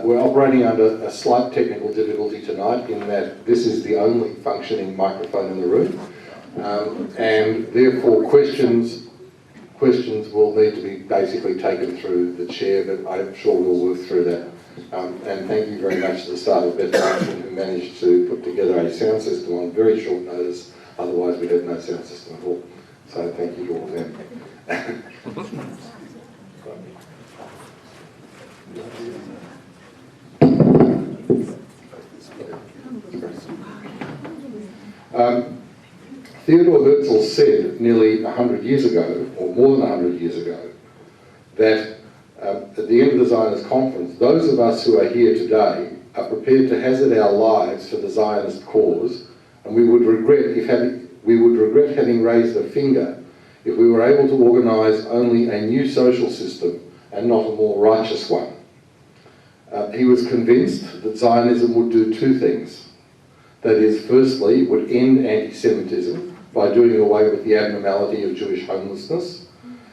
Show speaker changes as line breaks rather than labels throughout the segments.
We're operating under a slight technical difficulty tonight in that this is the only functioning microphone in the room, and therefore questions will need to be basically taken through the chair, but I'm sure we'll work through that. And thank you very much to the staff of Beth Johnson who managed to put together a sound system on very short notice, otherwise we'd have no sound system at all. So thank you to all of them. Theodore Herzl said nearly 100 years ago, or more than 100 years ago, that at the end of the Zionist conference, those of us who are here today are prepared to hazard our lives for the Zionist cause, and we would regret having raised a finger if we were able to organise only a new social system and not a more righteous one. He was convinced that Zionism would do two things. That is, firstly, it would end anti-Semitism by doing away with the abnormality of Jewish homelessness,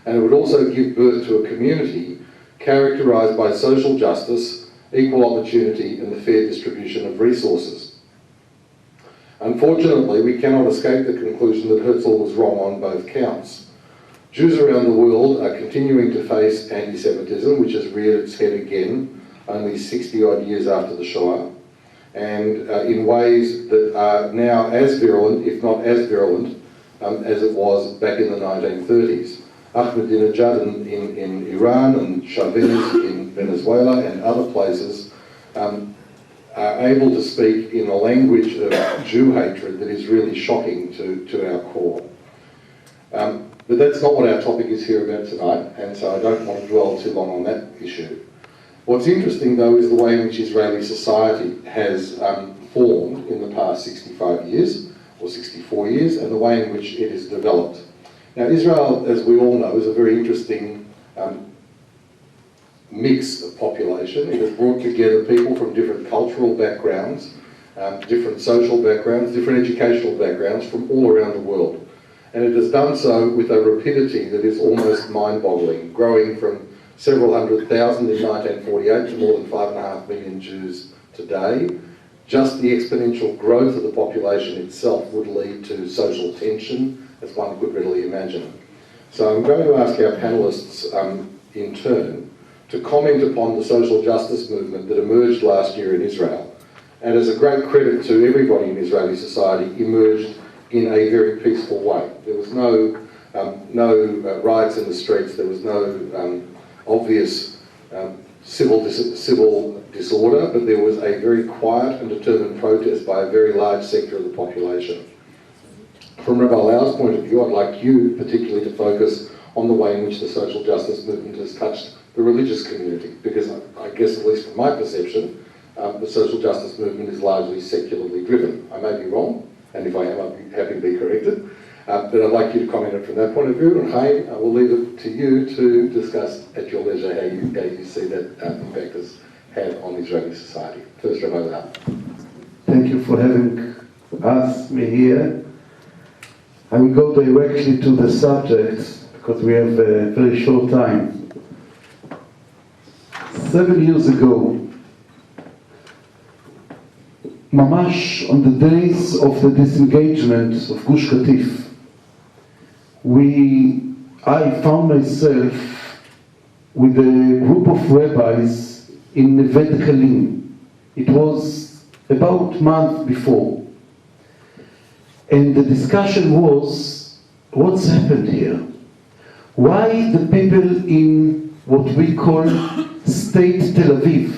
and it would also give birth to a community characterised by social justice, equal opportunity and the fair distribution of resources. Unfortunately, we cannot escape the conclusion that Herzl was wrong on both counts. Jews around the world are continuing to face anti-Semitism, which has reared its head again only 60-odd years after the Shoah, and in ways that are now as virulent, if not as virulent, as it was back in the 1930s. Ahmadinejad in Iran and Chavez in Venezuela and other places are able to speak in a language of Jew hatred that is really shocking to our core. But that's not what our topic is here about tonight, and so I don't want to dwell too long on that issue. What's interesting, though, is the way in which Israeli society has formed in the past 65 years, or 64 years, and the way in which it has developed. Now, Israel, as we all know, is a very interesting mix of population. It has brought together people from different cultural backgrounds, different social backgrounds, different educational backgrounds from all around the world. And it has done so with a rapidity that is almost mind-boggling, growing from several 100,000 in 1948 to more than 5.5 million Jews today. Just the exponential growth of the population itself would lead to social tension, as one could readily imagine. So I'm going to ask our panellists in turn to comment upon the social justice movement that emerged last year in Israel, and as a great credit to everybody in Israeli society, emerged in a very peaceful way. There was no riots in the streets, there was no obvious civil disorder, but there was a very quiet and determined protest by a very large sector of the population. From Rabbi Lau's point of view, I'd like you particularly to focus on the way in which the social justice movement has touched the religious community, because I guess, at least from my perception, the social justice movement is largely secularly driven. I may be wrong, and if I am, I'd be happy to be corrected. But I'd like you to comment it from that point of view, and Haim, I will leave it to you to discuss at your leisure how you see that impact has had on Israeli society. First, Rabbi Lau.
Thank you for having me here. I will go directly to the subject because we have a very short time. 7 years ago, mamash on the days of the disengagement of Gush Katif, I found myself with a group of rabbis in Nevet Kalim. It was about a month before. And the discussion was, what's happened here? Why the people in what we call State Tel Aviv,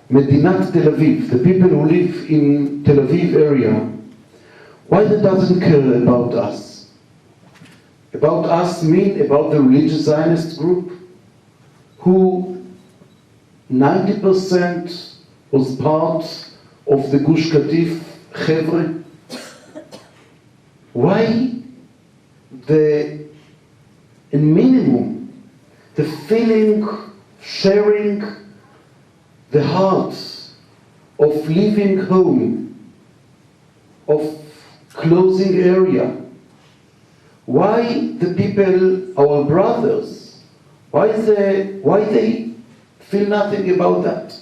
Medinat Tel Aviv, the people who live in Tel Aviv area, why they doesn't care about us? About us mean about the religious Zionist group, who 90% was part of the Gush Katif Chevre. Why the minimum, the feeling, sharing the heart of leaving home, of closing area? Why the people, our brothers, why they feel nothing about that?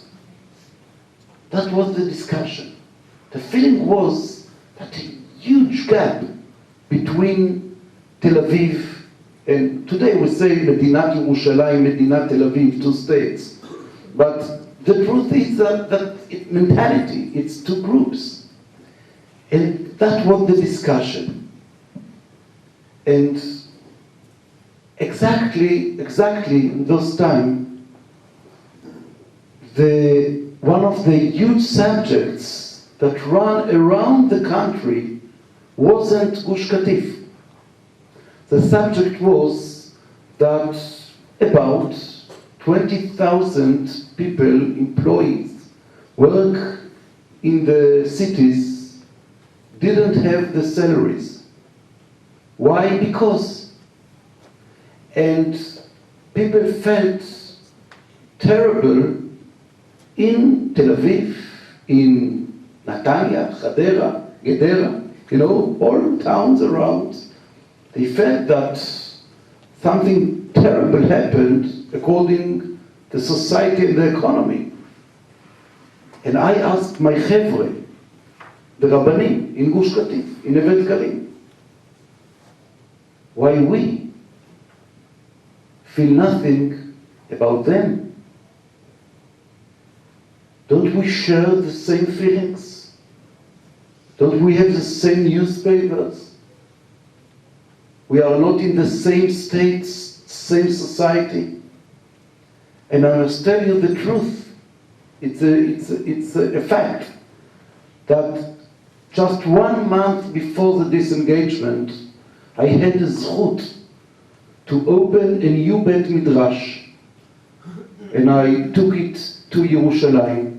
That was the discussion. The feeling was that a huge gap between Tel Aviv and today we say Medinat Yerushalayim, Medinat Tel Aviv, two states. But the truth is that mentality, it's two groups. And that was the discussion. And exactly in those times, one of the huge subjects that ran around the country wasn't Gush Katif. The subject was that about 20,000 people, employees, work in the cities, didn't have the salaries. Why? Because. And people felt terrible in Tel Aviv, in Netanya, Hadera, Gedera, all towns around. They felt that something terrible happened according to society and the economy. And I asked my chevre, the Rabbanim, in Gush Katif, in Neve Dekarim, why we feel nothing about them? Don't we share the same feelings? Don't we have the same newspapers? We are not in the same states, same society. And I must tell you the truth. It's a fact that just 1 month before the disengagement, I had the zchut to open a new Bet Midrash, and I took it to Yerushalayim.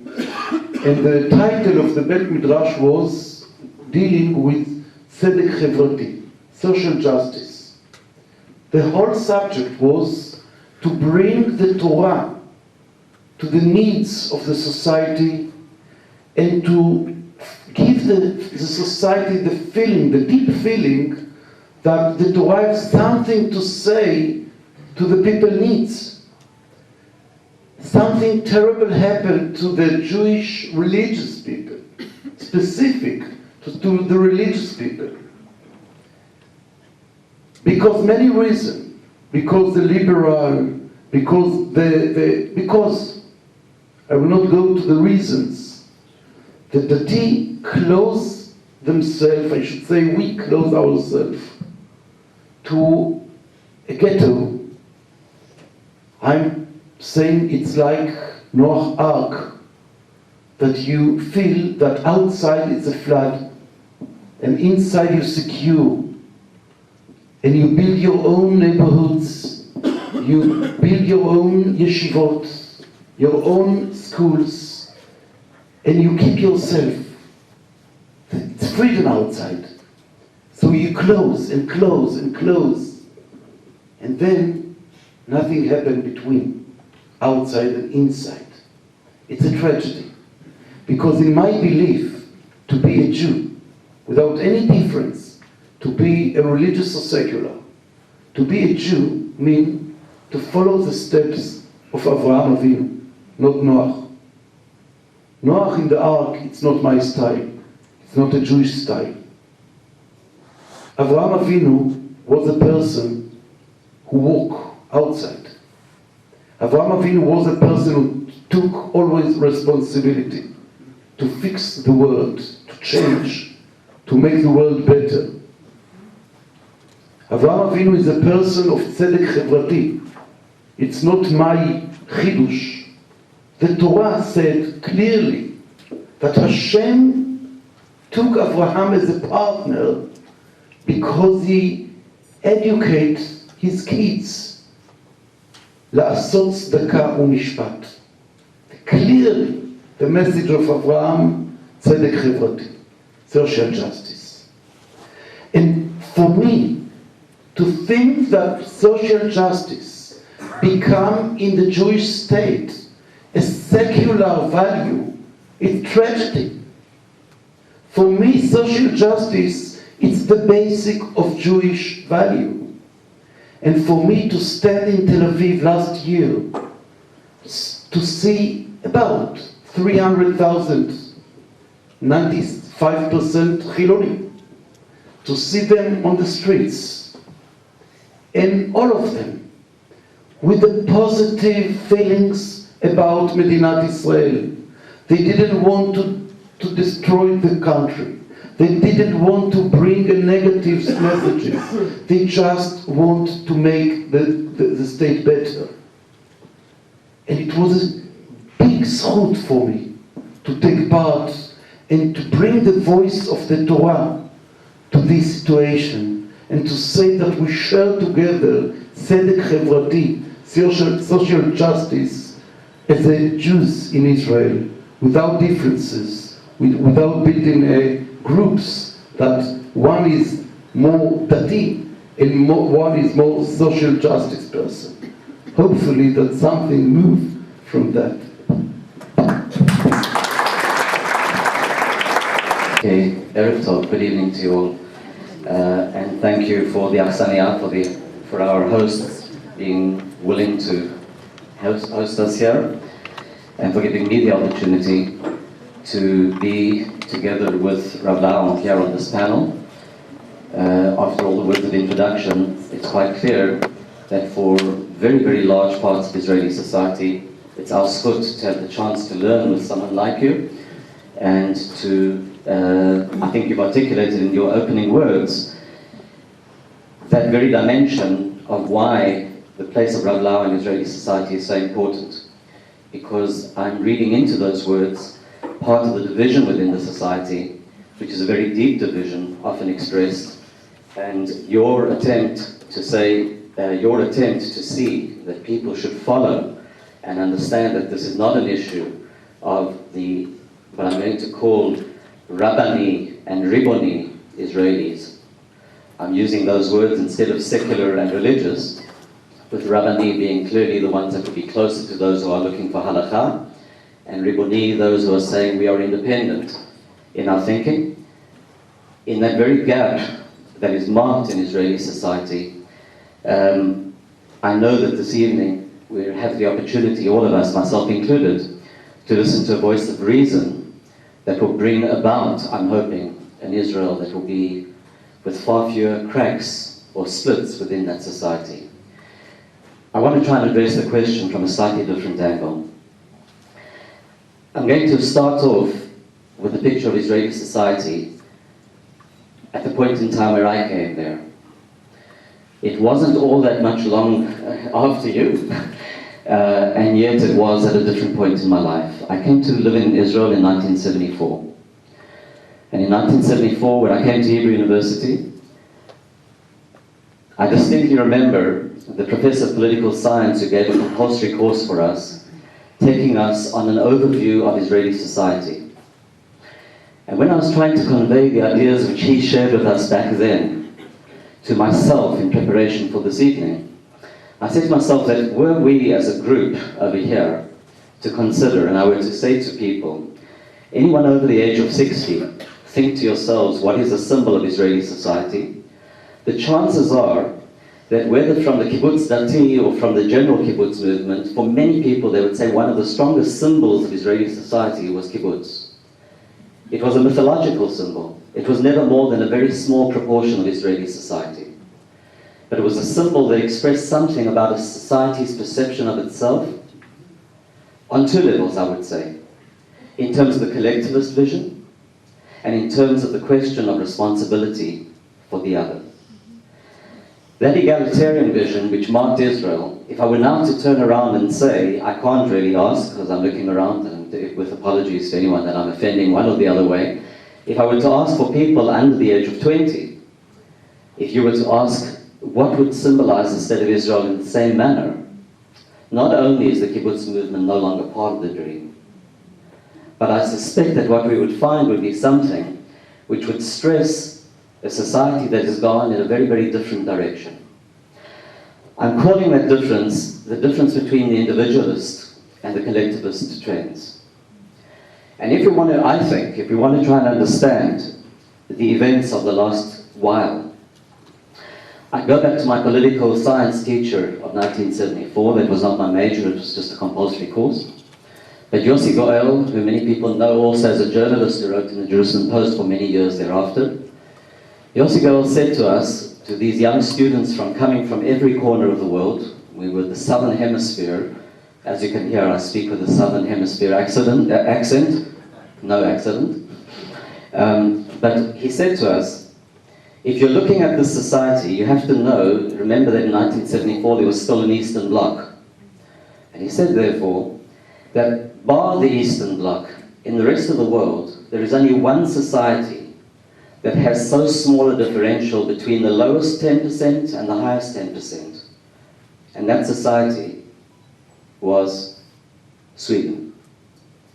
And the title of the Bet Midrash was dealing with tzedek chevrati, social justice. The whole subject was to bring the Torah to the needs of the society and to give the society the feeling, the deep feeling, that the Torah has something to say to the people's needs. Something terrible happened to the Jewish religious people, specific to the religious people. Because many reasons. Because the liberal, because I will not go to the reasons. The Dati close themselves, I should say we close ourselves to a ghetto. I'm saying it's like Noah's Ark, that you feel that outside it's a flood and inside you're secure. And you build your own neighborhoods, you build your own yeshivot, your own schools, and you keep yourself. It's freedom outside. So you close and close and close. And then nothing happened between, outside and inside. It's a tragedy. Because in my belief, to be a Jew, without any difference, to be a religious or secular, to be a Jew means to follow the steps of Avraham Avinu, not Noah. Noah in the ark, it's not my style. It's not a Jewish style. Avraham Avinu was a person who walked outside. Avraham Avinu was a person who took always responsibility to fix the world, to change, to make the world better. Avraham Avinu is a person of tzedek chevrati. It's not my chidush. The Torah said clearly that Hashem took Avraham as a partner because he educates his kids. La'asot tzedakah u'mishpat. Clearly, the message of Avraham, tzedek chevrati, social justice. And for me, to think that social justice become in the Jewish state a secular value is tragedy. For me, social justice is the basic of Jewish value. And for me to stand in Tel Aviv last year, to see about 300,000, 95% Chiloni, to see them on the streets. And all of them with the positive feelings about Medinat Israel. They didn't want to destroy the country. They didn't want to bring a negative messages. They just want to make the state better. And it was a big zchut for me to take part and to bring the voice of the Torah to this situation and to say that we share together tzedek חברתי, social justice, as a Jews in Israel, without differences, without building groups that one is more dati and one is more social justice person. Hopefully that something moves from that.
Okay, Erev Tov, good evening to you all, and thank you for the Aksania, for our hosts being willing to host us here, and for giving me the opportunity to be together with Rabbi here on this panel. After all the words of introduction, it's quite clear that for very, very large parts of Israeli society, it's our zchut to have the chance to learn with someone like you, and to, I think you've articulated in your opening words, that very dimension of why the place of Rav Lau in Israeli society is so important. Because I'm reading into those words part of the division within the society, which is a very deep division, often expressed, and your attempt to say, to see that people should follow and understand that this is not an issue of what I'm going to call Rabbani and Riboni Israelis. I'm using those words instead of secular and religious, with Rabbani being clearly the ones that would be closer to those who are looking for halakha, and Riboni, those who are saying we are independent in our thinking. In that very gap that is marked in Israeli society, I know that this evening we have the opportunity, all of us, myself included, to listen to a voice of reason that will bring about, I'm hoping, an Israel that will be with far fewer cracks or splits within that society. I want to try and address the question from a slightly different angle. I'm going to start off with a picture of Israeli society at the point in time where I came there. It wasn't all that much long after you, and yet it was at a different point in my life. I came to live in Israel in 1974. And in 1974, when I came to Hebrew University, I distinctly remember the professor of political science who gave a compulsory course for us, taking us on an overview of Israeli society. And when I was trying to convey the ideas which he shared with us back then to myself in preparation for this evening, I said to myself that were we as a group over here to consider, and I were to say to people, anyone over the age of 60, think to yourselves, what is a symbol of Israeli society? The chances are that whether from the kibbutz dati or from the general kibbutz movement, for many people they would say one of the strongest symbols of Israeli society was kibbutz. It was a mythological symbol. It was never more than a very small proportion of Israeli society. But it was a symbol that expressed something about a society's perception of itself on two levels, I would say. In terms of the collectivist vision, and in terms of the question of responsibility for the other. That egalitarian vision which marked Israel, if I were now to turn around and say, I can't really ask, because I'm looking around, and with apologies to anyone that I'm offending one or the other way, if I were to ask for people under the age of 20, if you were to ask what would symbolize the state of Israel in the same manner, not only is the kibbutz movement no longer part of the dream, but I suspect that what we would find would be something which would stress a society that has gone in a very, very different direction. I'm calling that difference the difference between the individualist and the collectivist trends. And if we want to, I think, if we want to try and understand the events of the last while, I go back to my political science teacher of 1974. That was not my major, it was just a compulsory course. But Yossi Goel, who many people know also as a journalist who wrote in the Jerusalem Post for many years thereafter, Yossi Goel said to us, to these young students coming from every corner of the world, we were the Southern Hemisphere. As you can hear, I speak with a Southern Hemisphere accent, no accident. But he said to us, if you're looking at this society, you have to know, remember that in 1974 there was still an Eastern Bloc. And he said, therefore, that bar the Eastern Bloc, in the rest of the world, there is only one society that has so small a differential between the lowest 10% and the highest 10%. And that society was Sweden.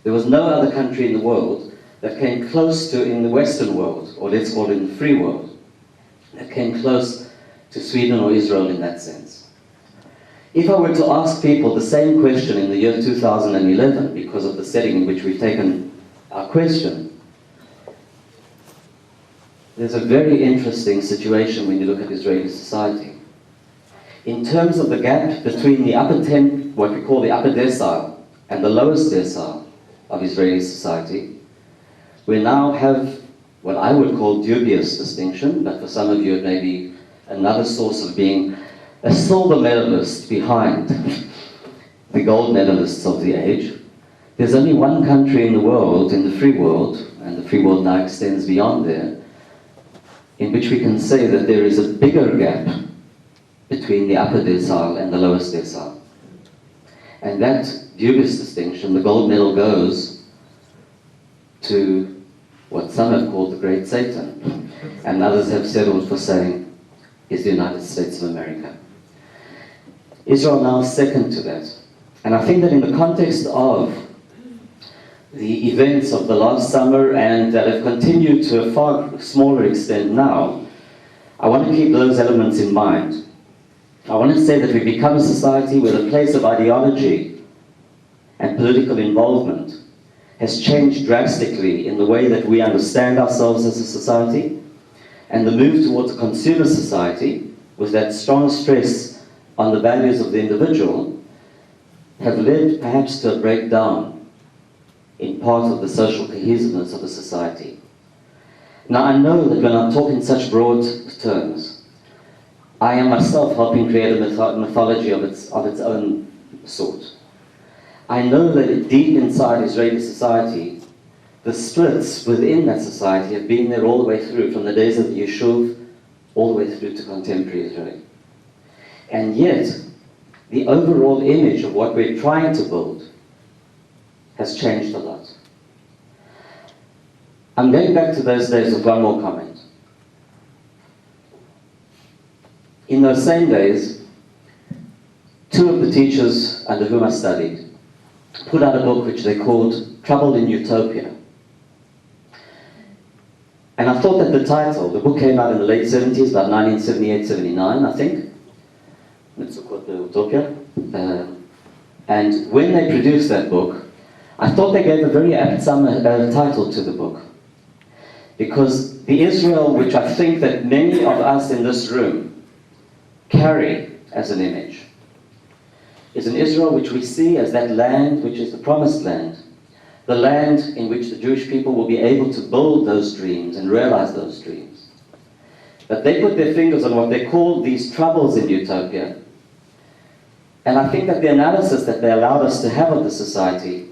There was no other country in the world that came close to, in the Western world, or let's call it in the free world, that came close to Sweden or Israel in that sense. If I were to ask people the same question in the year 2011, because of the setting in which we've taken our question, there's a very interesting situation when you look at Israeli society. In terms of the gap between the upper 10, what we call the upper decile, and the lowest decile of Israeli society, we now have what I would call dubious distinction, but for some of you it may be another source of being a silver medalist behind the gold medalists of the age. There's only one country in the world, in the free world, and the free world now extends beyond there, in which we can say that there is a bigger gap between the upper decile and the lowest decile. And that dubious distinction, the gold medal, goes to what some have called the Great Satan, and others have settled for saying is the United States of America. Israel now is second to that. And I think that in the context of the events of the last summer and that have continued to a far smaller extent now, I want to keep those elements in mind. I want to say that we've become a society where the place of ideology and political involvement has changed drastically in the way that we understand ourselves as a society, and the move towards a consumer society, with that strong stress on the values of the individual, have led perhaps to a breakdown in part of the social cohesiveness of a society. Now I know that when I talk in such broad terms, I am myself helping create a mythology of its own sort. I know that deep inside Israeli society, the splits within that society have been there all the way through, from the days of the Yishuv all the way through to contemporary Israel. And yet, the overall image of what we're trying to build has changed a lot. I'm going back to those days with one more comment. In those same days, two of the teachers under whom I studied put out a book which they called Trouble in Utopia. And I thought that the title, the book came out in the late 70s, about 1978-79, I think. Utopia. And when they produced that book, I thought they gave a very apt title to the book. Because the Israel which I think that many of us in this room carry as an image is an Israel which we see as that land which is the promised land, the land in which the Jewish people will be able to build those dreams and realize those dreams. But they put their fingers on what they call these troubles in utopia, and I think that the analysis that they allowed us to have of the society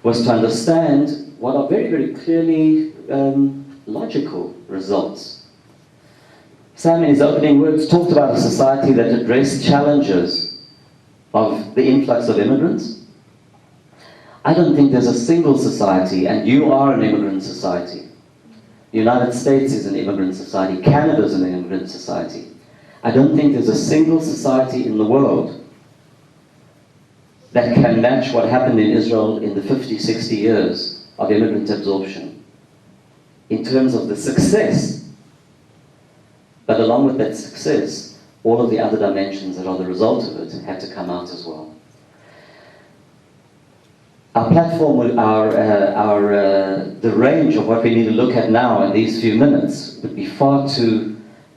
was to understand what are very, very clearly logical results. Sam, in his opening words, talked about a society that addressed challenges of the influx of immigrants. I don't think there's a single society, and you are an immigrant society. The United States is an immigrant society. Canada is an immigrant society. I don't think there's a single society in the world that can match what happened in Israel in the 50, 60 years of immigrant absorption in terms of the success. But along with that success, all of the other dimensions that are the result of it had to come out as well. Our platform, the range of what we need to look at now in these few minutes would be far too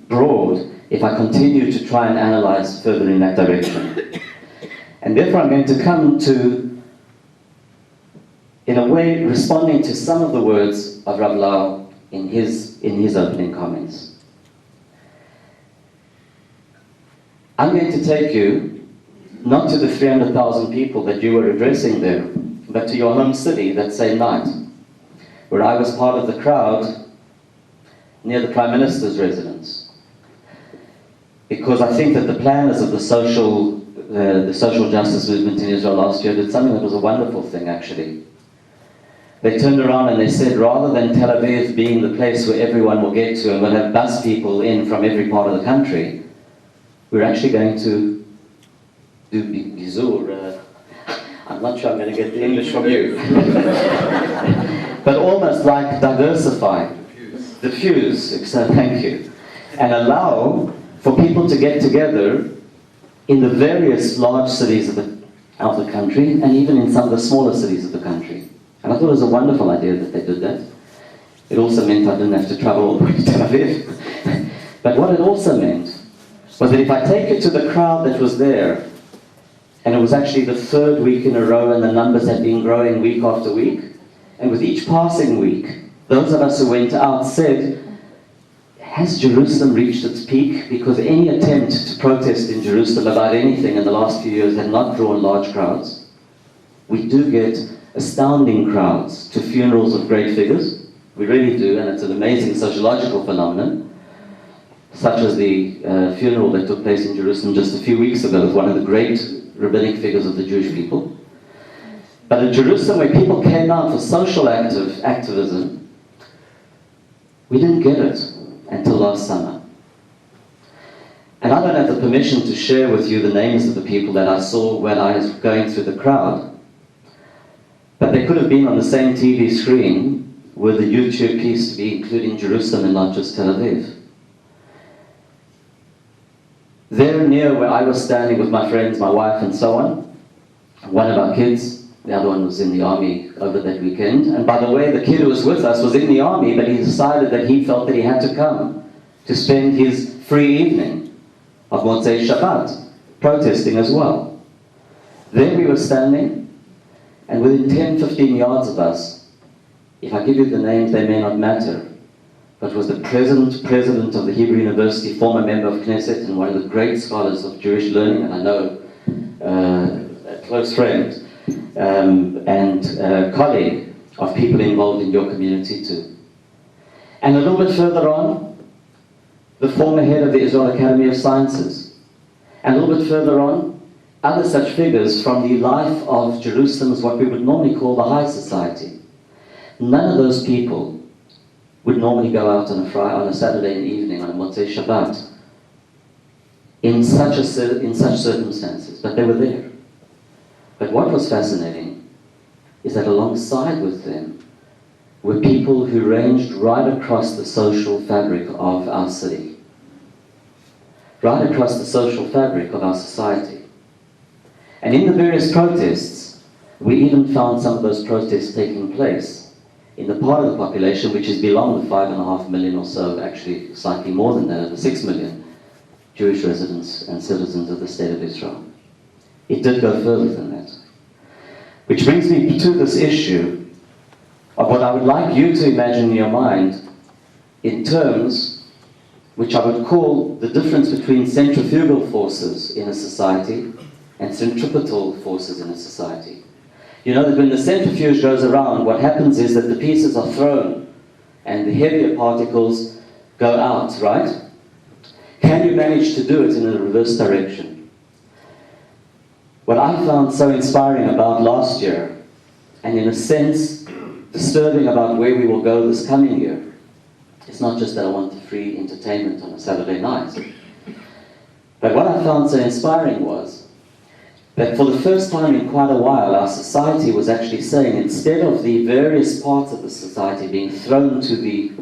broad if I continue to try and analyze further in that direction. And therefore I'm going to come to in a way responding to some of the words of Rav Lau in his opening comments. I'm going to take you not to the 300,000 people that you were addressing there, but to your home city that same night, where I was part of the crowd near the Prime Minister's residence. Because I think that the planners of the social justice movement in Israel last year did something that was a wonderful thing, actually. They turned around and they said, rather than Tel Aviv being the place where everyone will get to and we'll have bus people in from every part of the country, we're actually going to do Gizur. I'm not sure I'm going to get the English from you. But almost like diversify, diffuse, thank you, and allow for people to get together in the various large cities of the country, and even in some of the smaller cities of the country. And I thought it was a wonderful idea that they did that. It also meant I didn't have to travel all the way to Tel Aviv. But what it also meant was that if I take you to the crowd that was there, and it was actually the third week in a row and the numbers had been growing week after week, and with each passing week, those of us who went out said, has Jerusalem reached its peak? Because any attempt to protest in Jerusalem about anything in the last few years had not drawn large crowds. We do get astounding crowds to funerals of great figures. We really do, and it's an amazing sociological phenomenon, such as the funeral that took place in Jerusalem just a few weeks ago with one of the great rabbinic figures of the Jewish people. But in Jerusalem, where people came out for social activism, we didn't get it until last summer. And I don't have the permission to share with you the names of the people that I saw when I was going through the crowd, but they could have been on the same TV screen were the YouTube piece to be including Jerusalem and not just Tel Aviv. There near where I was standing with my friends, my wife and so on, one of our kids, the other one was in the army over that weekend. And by the way, the kid who was with us was in the army, but he decided that he felt that he had to come to spend his free evening of Motzei Shabbat, protesting as well. There we were standing, and within 10, 15 yards of us, if I give you the names, they may not matter, but was the president of the Hebrew University, former member of Knesset, and one of the great scholars of Jewish learning, and I know a close friend, and colleague of people involved in your community too. And a little bit further on, the former head of the Israel Academy of Sciences. And a little bit further on, other such figures from the life of Jerusalem's what we would normally call the high society. None of those people would normally go out on a Saturday evening, on a Motzei Shabbat, in such circumstances, but they were there. But what was fascinating is that alongside with them were people who ranged right across the social fabric of our city, right across the social fabric of our society. And in the various protests, we even found some of those protests taking place in the part of the population which is beyond the 5.5 million or so, actually slightly more than that, the 6 million Jewish residents and citizens of the State of Israel. It did go further than that. Which brings me to this issue of what I would like you to imagine in your mind in terms which I would call the difference between centrifugal forces in a society and centripetal forces in a society. You know that when the centrifuge goes around, what happens is that the pieces are thrown and the heavier particles go out, right? Can you manage to do it in a reverse direction? What I found so inspiring about last year, and in a sense disturbing about where we will go this coming year, it's not just that I want the free entertainment on a Saturday night. But what I found so inspiring was that for the first time in quite a while, our society was actually saying, instead of the various parts of the society being thrown to the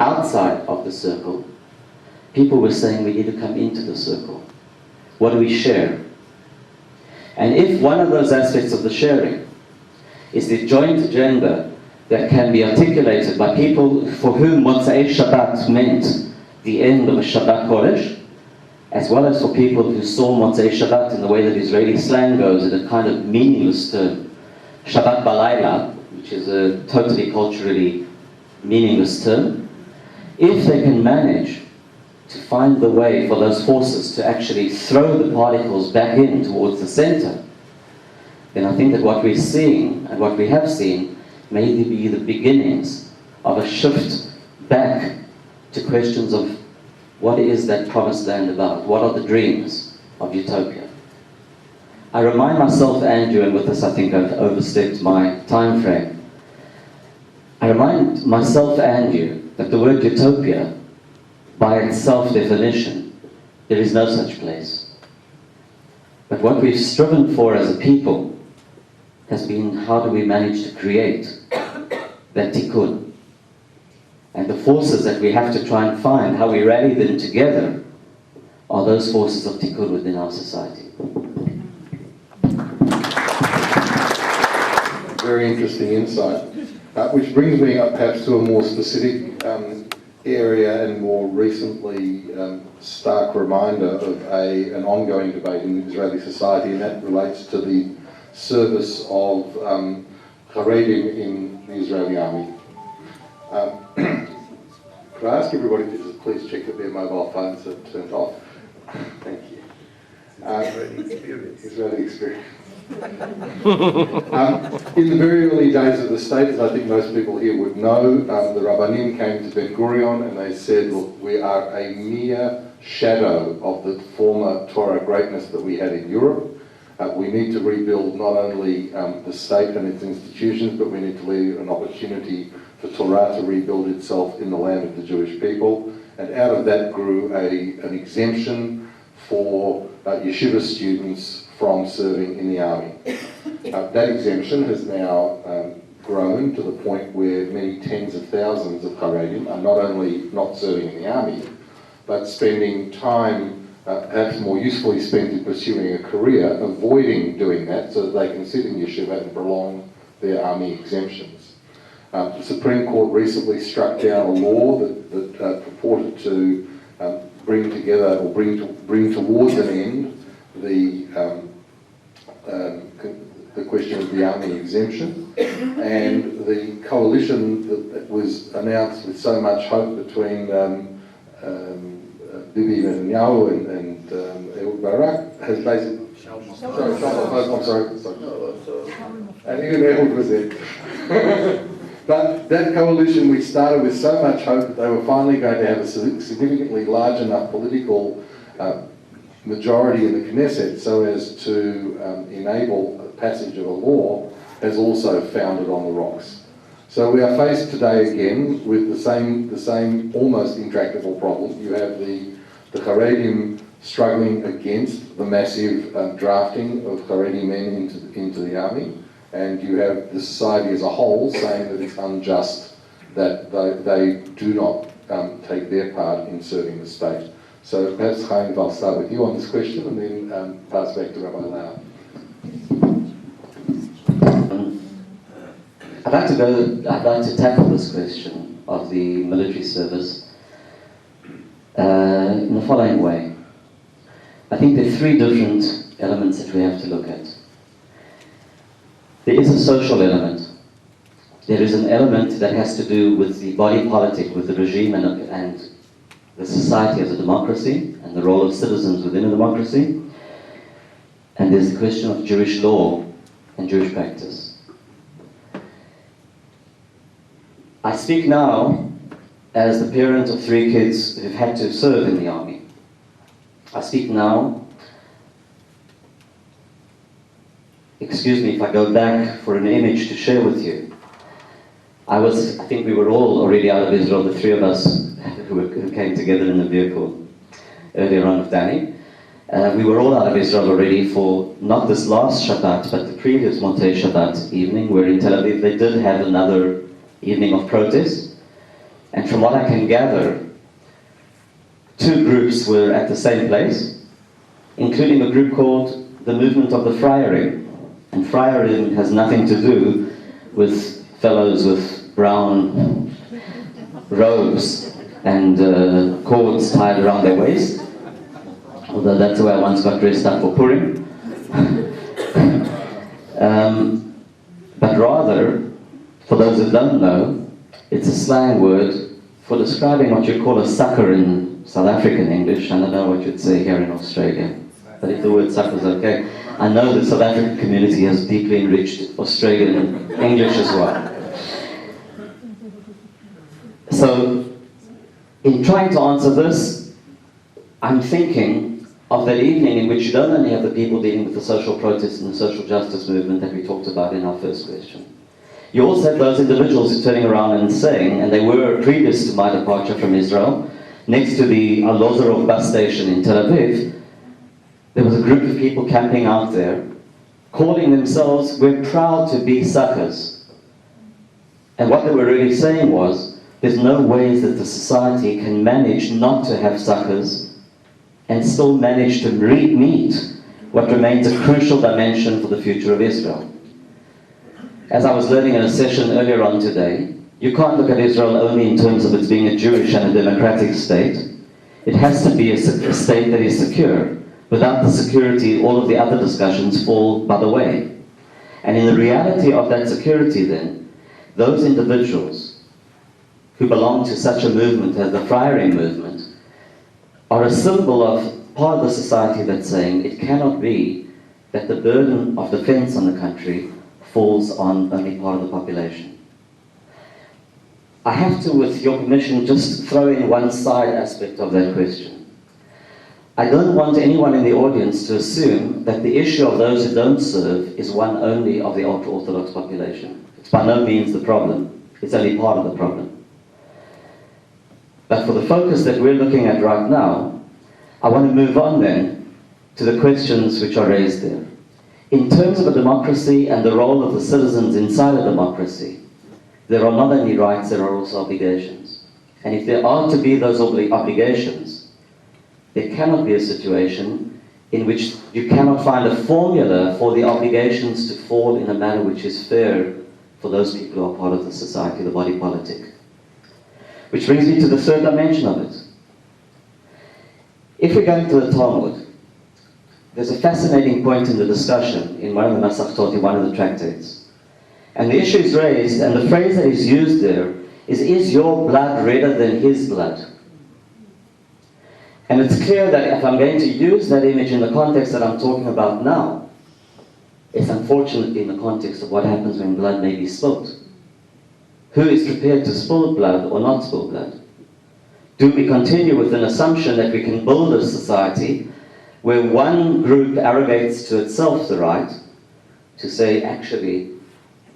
outside of the circle, people were saying we need to come into the circle. What do we share? And if one of those aspects of the sharing is the joint agenda that can be articulated by people for whom Motzei Shabbat meant the end of a Shabbat Kodesh, as well as for people who saw Motzei Shabbat in the way that Israeli slang goes, in a kind of meaningless term, Shabbat Balayla, which is a totally culturally meaningless term, if they can manage to find the way for those forces to actually throw the particles back in towards the center, then I think that what we're seeing and what we have seen may be the beginnings of a shift back to questions of what is that promised land about? What are the dreams of utopia? I remind myself, Andrew, and with this I think I've overstepped my time frame. I remind myself and you that the word utopia, by its self-definition, there is no such place. But what we've striven for as a people has been, how do we manage to create that tikkun? And the forces that we have to try and find, how we rally them together, are those forces of tikkun within our society.
Very interesting insight. Which brings me up perhaps to a more specific area and more recently stark reminder of an ongoing debate in Israeli society, and that relates to the service of Haredim in the Israeli army. Could I ask everybody to please check that their mobile phones are turned off? Thank you. Israeli experience. In the very early days of the state, as I think most people here would know, the Rabbanim came to Ben Gurion and they said, look, we are a mere shadow of the former Torah greatness that we had in Europe. We need to rebuild not only the state and its institutions, but we need to leave an opportunity for Torah to rebuild itself in the land of the Jewish people. And out of that grew an exemption for yeshiva students from serving in the army. That exemption has now grown to the point where many tens of thousands of Haredim are not only not serving in the army, but spending time, perhaps more usefully spent in pursuing a career, avoiding doing that so that they can sit in yeshiva and prolong their army exemptions. The Supreme Court recently struck down a law that purported to bring together or bring towards an end the question of the army exemption, and the coalition that was announced with so much hope between Bibi Netanyahu and Ehud Barak has basically... I'm sorry. And even Ehud was there. But that coalition, which started with so much hope that they were finally going to have a significantly large enough political majority in the Knesset so as to enable the passage of a law, has also foundered on the rocks. So we are faced today again with the same almost intractable problem. You have the Haredim struggling against the massive drafting of Haredi men into the army, and you have the society as a whole saying that it's unjust that they do not take their part in serving the state. So perhaps, Haim, I'll start with you on this question and then pass back to Rabbi Lau.
I'd like to tackle this question of the military service in the following way. I think there are three different elements that we have to look at. There is a social element. There is an element that has to do with the body politic, with the regime and the society as a democracy, and the role of citizens within a democracy. And there's the question of Jewish law and Jewish practice. I speak now as the parent of 3 kids who've had to serve in the army. I speak now, excuse me if I go back for an image to share with you. I think we were all already out of Israel, the 3 of us who came together in the vehicle earlier on with Danny. We were all out of Israel already for not this last Shabbat, but the previous Montei Shabbat evening, where in Tel Aviv they did have another evening of protest. And from what I can gather, 2 groups were at the same place, including a group called the Movement of the Friaring. And Friaring has nothing to do with fellows with brown robes and cords tied around their waist, although that's the way I once got dressed up for Purim. father, for those that don't know, it's a slang word for describing what you call a sucker in South African English. I don't know what you'd say here in Australia, but if the word sucker is okay. I know the South African community has deeply enriched Australian English as well. So, in trying to answer this, I'm thinking of that evening in which you don't only have the people dealing with the social protest and the social justice movement that we talked about in our first question. You also have those individuals who are turning around and saying, and they were previous to my departure from Israel, next to the Arlozorov bus station in Tel Aviv, there was a group of people camping out there, calling themselves, "We're proud to be suckers." And what they were really saying was, there's no ways that the society can manage not to have suckers and still manage to meet what remains a crucial dimension for the future of Israel. As I was learning in a session earlier on today, you can't look at Israel only in terms of its being a Jewish and a democratic state. It has to be a state that is secure. Without the security, all of the other discussions fall by the way. And in the reality of that security then, those individuals who belong to such a movement as the Friaring movement are a symbol of part of the society that's saying it cannot be that the burden of defense on the country falls on only part of the population. I have to, with your permission, just throw in one side aspect of that question. I don't want anyone in the audience to assume that the issue of those who don't serve is one only of the ultra-Orthodox population. It's by no means the problem. It's only part of the problem. But for the focus that we're looking at right now, I want to move on then to the questions which are raised there. In terms of a democracy and the role of the citizens inside a democracy, there are not only rights, there are also obligations. And if there are to be those obligations, there cannot be a situation in which you cannot find a formula for the obligations to fall in a manner which is fair for those people who are part of the society, the body politic. Which brings me to the third dimension of it. If we go into the Talmud, there's a fascinating point in the discussion in one of the Masachtot, in one of the tractates. And the issue is raised, and the phrase that is used there is your blood redder than his blood? And it's clear that if I'm going to use that image in the context that I'm talking about now, it's unfortunately in the context of what happens when blood may be spilt. Who is prepared to spill blood or not spill blood? Do we continue with an assumption that we can build a society where one group arrogates to itself the right to say, actually,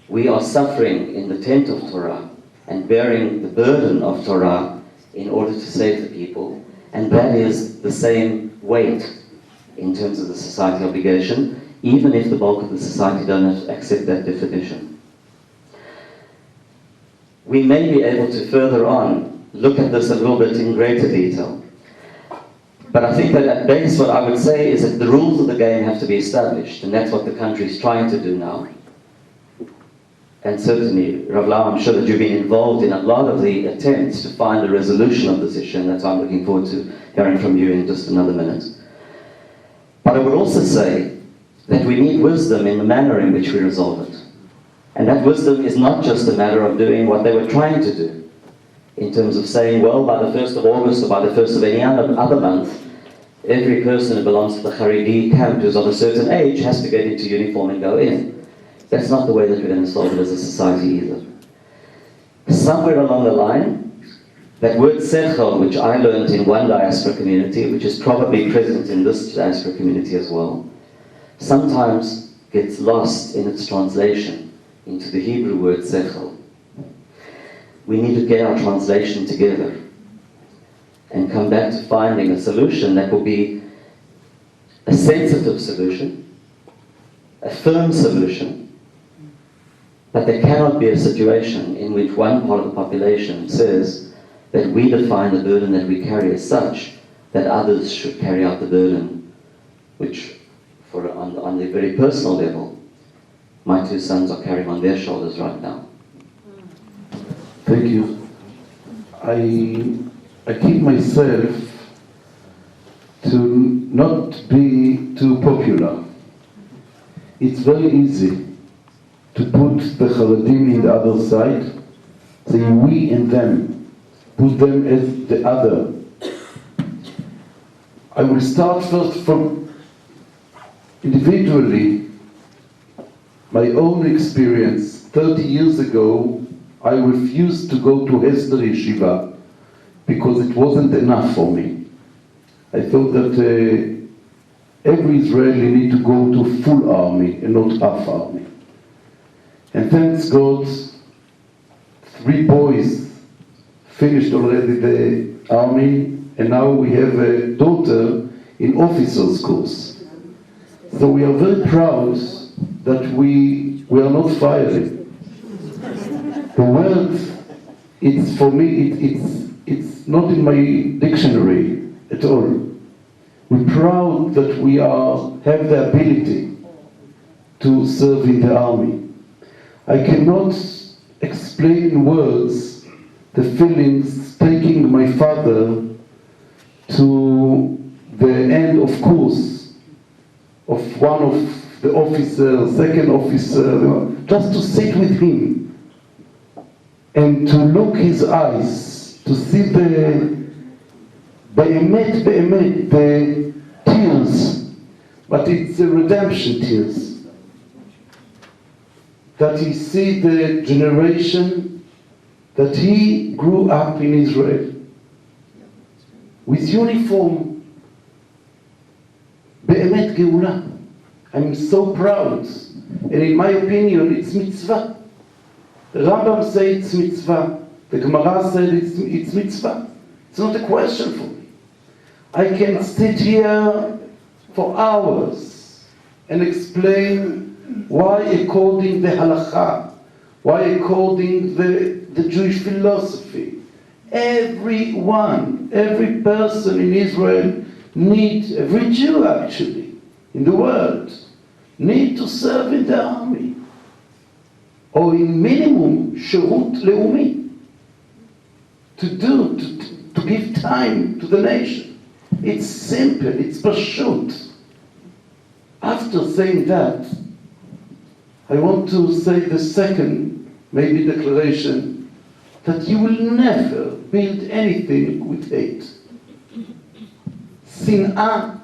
we are suffering in the tent of Torah and bearing the burden of Torah in order to save the people, and that is the same weight in terms of the society obligation, even if the bulk of the society don't accept that definition. We may be able to further on look at this a little bit in greater detail. But I think that at base what I would say is that the rules of the game have to be established, and that's what the country is trying to do now. And certainly, Rav Lau, I'm sure that you've been involved in a lot of the attempts to find a resolution of this issue, and that's why I'm looking forward to hearing from you in just another minute. But I would also say that we need wisdom in the manner in which we resolve it. And that wisdom is not just a matter of doing what they were trying to do, in terms of saying, well, by the 1st of August or by the 1st of any other month, every person who belongs to the Haredi camp who's of a certain age has to get into uniform and go in. That's not the way that we're going to solve it as a society either. Somewhere along the line, that word sechel, which I learned in one diaspora community, which is probably present in this diaspora community as well, sometimes gets lost in its translation into the Hebrew word sechel. We need to get our translation together and come back to finding a solution that will be a sensitive solution, a firm solution, but there cannot be a situation in which one part of the population says that we define the burden that we carry as such, that others should carry out the burden, which on the very personal level, my two sons are carrying on their shoulders right now.
Thank you. I keep myself to not be too popular. It's very easy to put the Haredim in the other side, saying we and them, put them as the other. I will start first from individually, my own experience. 30 years ago, I refused to go to Hester Yeshiva because it wasn't enough for me. I thought that every Israeli need to go to full army and not half army. And thanks God, 3 boys finished already the army, and now we have a daughter in officers course. So we are very proud that we are not fiery. The word, it's for me, it's not in my dictionary at all. We're proud that we have the ability to serve in the army. I cannot explain in words the feelings taking my father to the end of course of one of the officers, second officer, just to sit with him and to look his eyes, to see the tears, but it's the redemption tears. That he see the generation that he grew up in Israel with uniform, באמת גאולה. I'm so proud, and in my opinion it's mitzvah. The Rambam said it's mitzvah, the Gemara said it's mitzvah. It's not a question for me. I can sit here for hours and explain why according the halakha, why according the Jewish philosophy, everyone, every person in Israel needs, every Jew actually, in the world, need to serve in the army, or in minimum, shirut leumi, to give time to the nation. It's simple, it's pashut. After saying that, I want to say the second, maybe declaration, that you will never build anything with hate. Sin'ah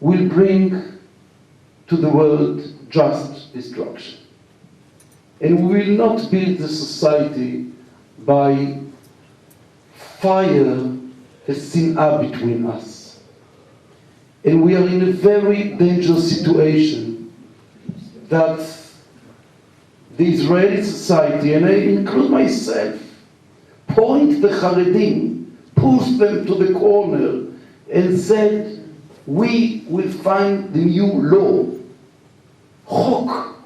will bring to the world just destruction. And we will not build the society by fire the sin'ah between us. And we are in a very dangerous situation that the Israeli society, and I include myself, point the Haredim, push them to the corner and said, we will find the new law. Chok,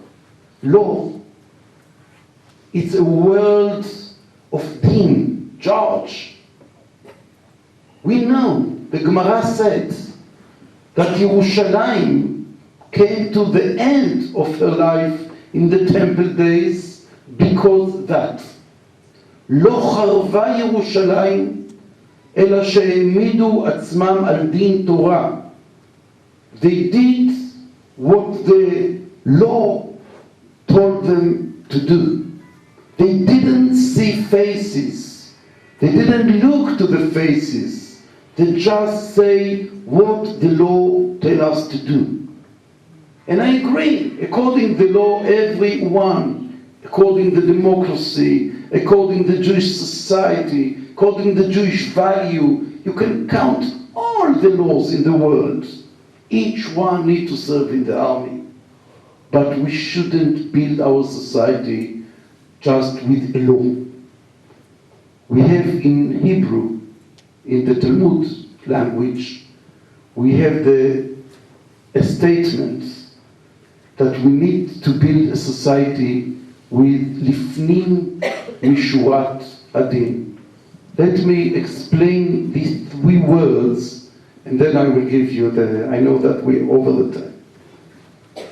law. It's a world of din, judge. We know, the Gemara said, that Yerushalayim came to the end of her life in the temple days because that. לא חרבה ירושלים, אלא שהעמידו עצמם על דין תורה. They did what the law told them to do. They didn't see faces. They didn't look to the faces. They just say what the law tells us to do. And I agree, according to the law, everyone, according to democracy, according to the Jewish society, according to the Jewish value, you can count all the laws in the world. Each one needs to serve in the army. But we shouldn't build our society just with a law. We have in Hebrew, in the Talmud language, we have a statement that we need to build a society with lifnim mishurat adin. Let me explain these 3 words, and then I will give you I know that we're over the time.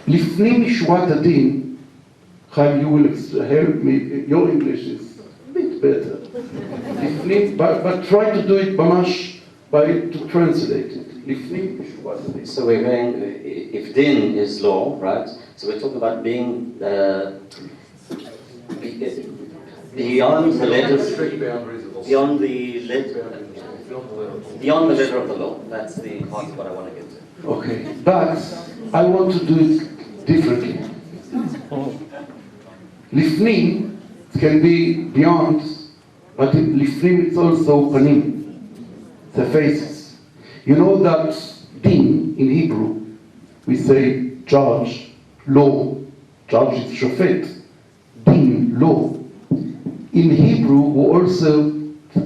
Lifnim mishurat adin, Haim, you will help me, your English is a bit better. Lifnim, but try to do it bamash to translate it. Lifnim Mishuat Adin.
So we're going, if din is law, right? So we're talking about being beyond the letters, beyond the letter of the law. That's the part of what I want to get to.
Okay, but I want to do it differently. Lifnim can be beyond, but lifnim is also panim, the faces. You know that din in Hebrew, we say judge, law. Judge is shofet. Din, law. In Hebrew, we also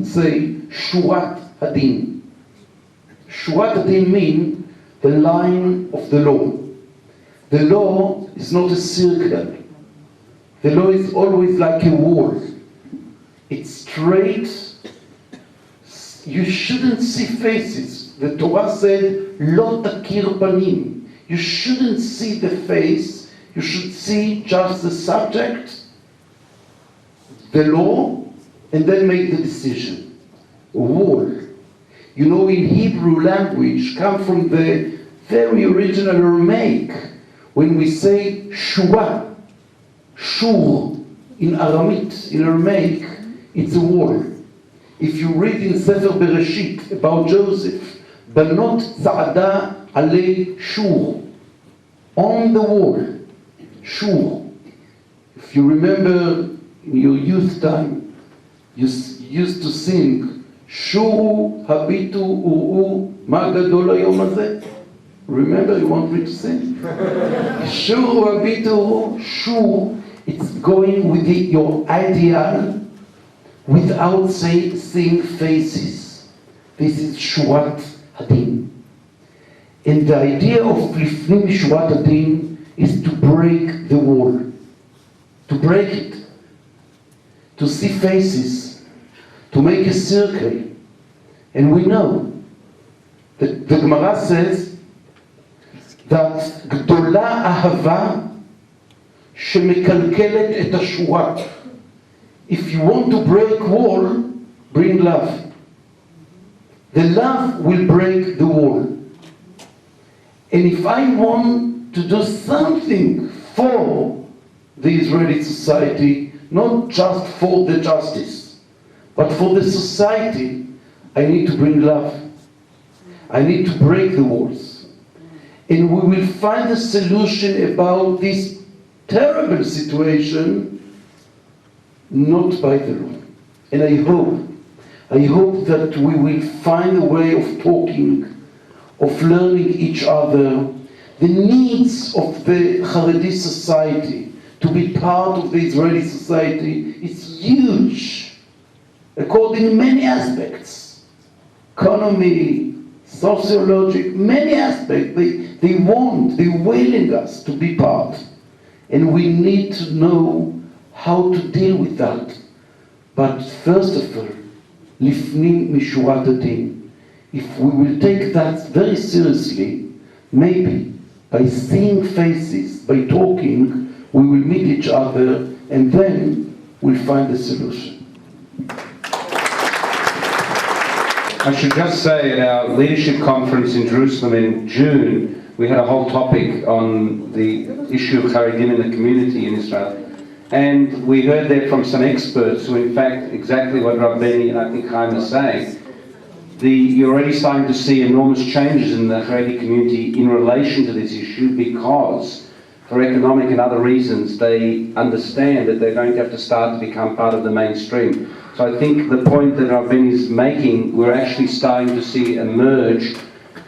say shuat hadin. Shuat hadin means the line of the law. The law is not a circle. The law is always like a wall. It's straight. You shouldn't see faces. The Torah said, lo takir panim. You shouldn't see the face. You should see just the subject, the law, and then make the decision. A wall. You know, in Hebrew language, come from the very original Aramaic, when we say shua, shur, in Aramit, in Aramaic, it's a wall. If you read in Sefer Bereshit about Joseph, Banot Za'ada Alei Shur, on the wall, Shur. If you remember in your youth time, you used to sing, Shuru habitu uru ma gadol hayom hazeh. Remember, you want me to sing? Shuru habitu uru, shur, it's going with your ideal without seeing faces. This is Shuat Hadin. And the idea of Lifnim Shuat Hadin is to break the wall, to break it, to see faces, to make a circle. And we know that the Gemara says that Gdola Ahava shemekalkelet et hashua. If you want to break wall, bring love. The love will break the wall. And if I want to do something for the Israeli society, not just for the justice, but for the society, I need to bring love. I need to break the walls. And we will find a solution about this terrible situation not by the law. And I hope that we will find a way of talking, of learning each other, the needs of the Haredi society to be part of the Israeli society is huge, according to many aspects, economy, sociologic, many aspects. They're willing us to be part, and we need to know how to deal with that. But first of all, lifnim mishurat hadin. If we will take that very seriously, maybe by seeing faces, by talking, we will meet each other, and then we'll find a solution.
I should just say at our leadership conference in Jerusalem in June, we had a whole topic on the issue of Haredim in the community in Israel. And we heard there from some experts who, in fact, exactly what Rabbi and I think Haim is saying, you're already starting to see enormous changes in the Haredi community in relation to this issue, because for economic and other reasons they understand that they're going to have to start to become part of the mainstream. So I think the point that Rabbi is making, we're actually starting to see emerge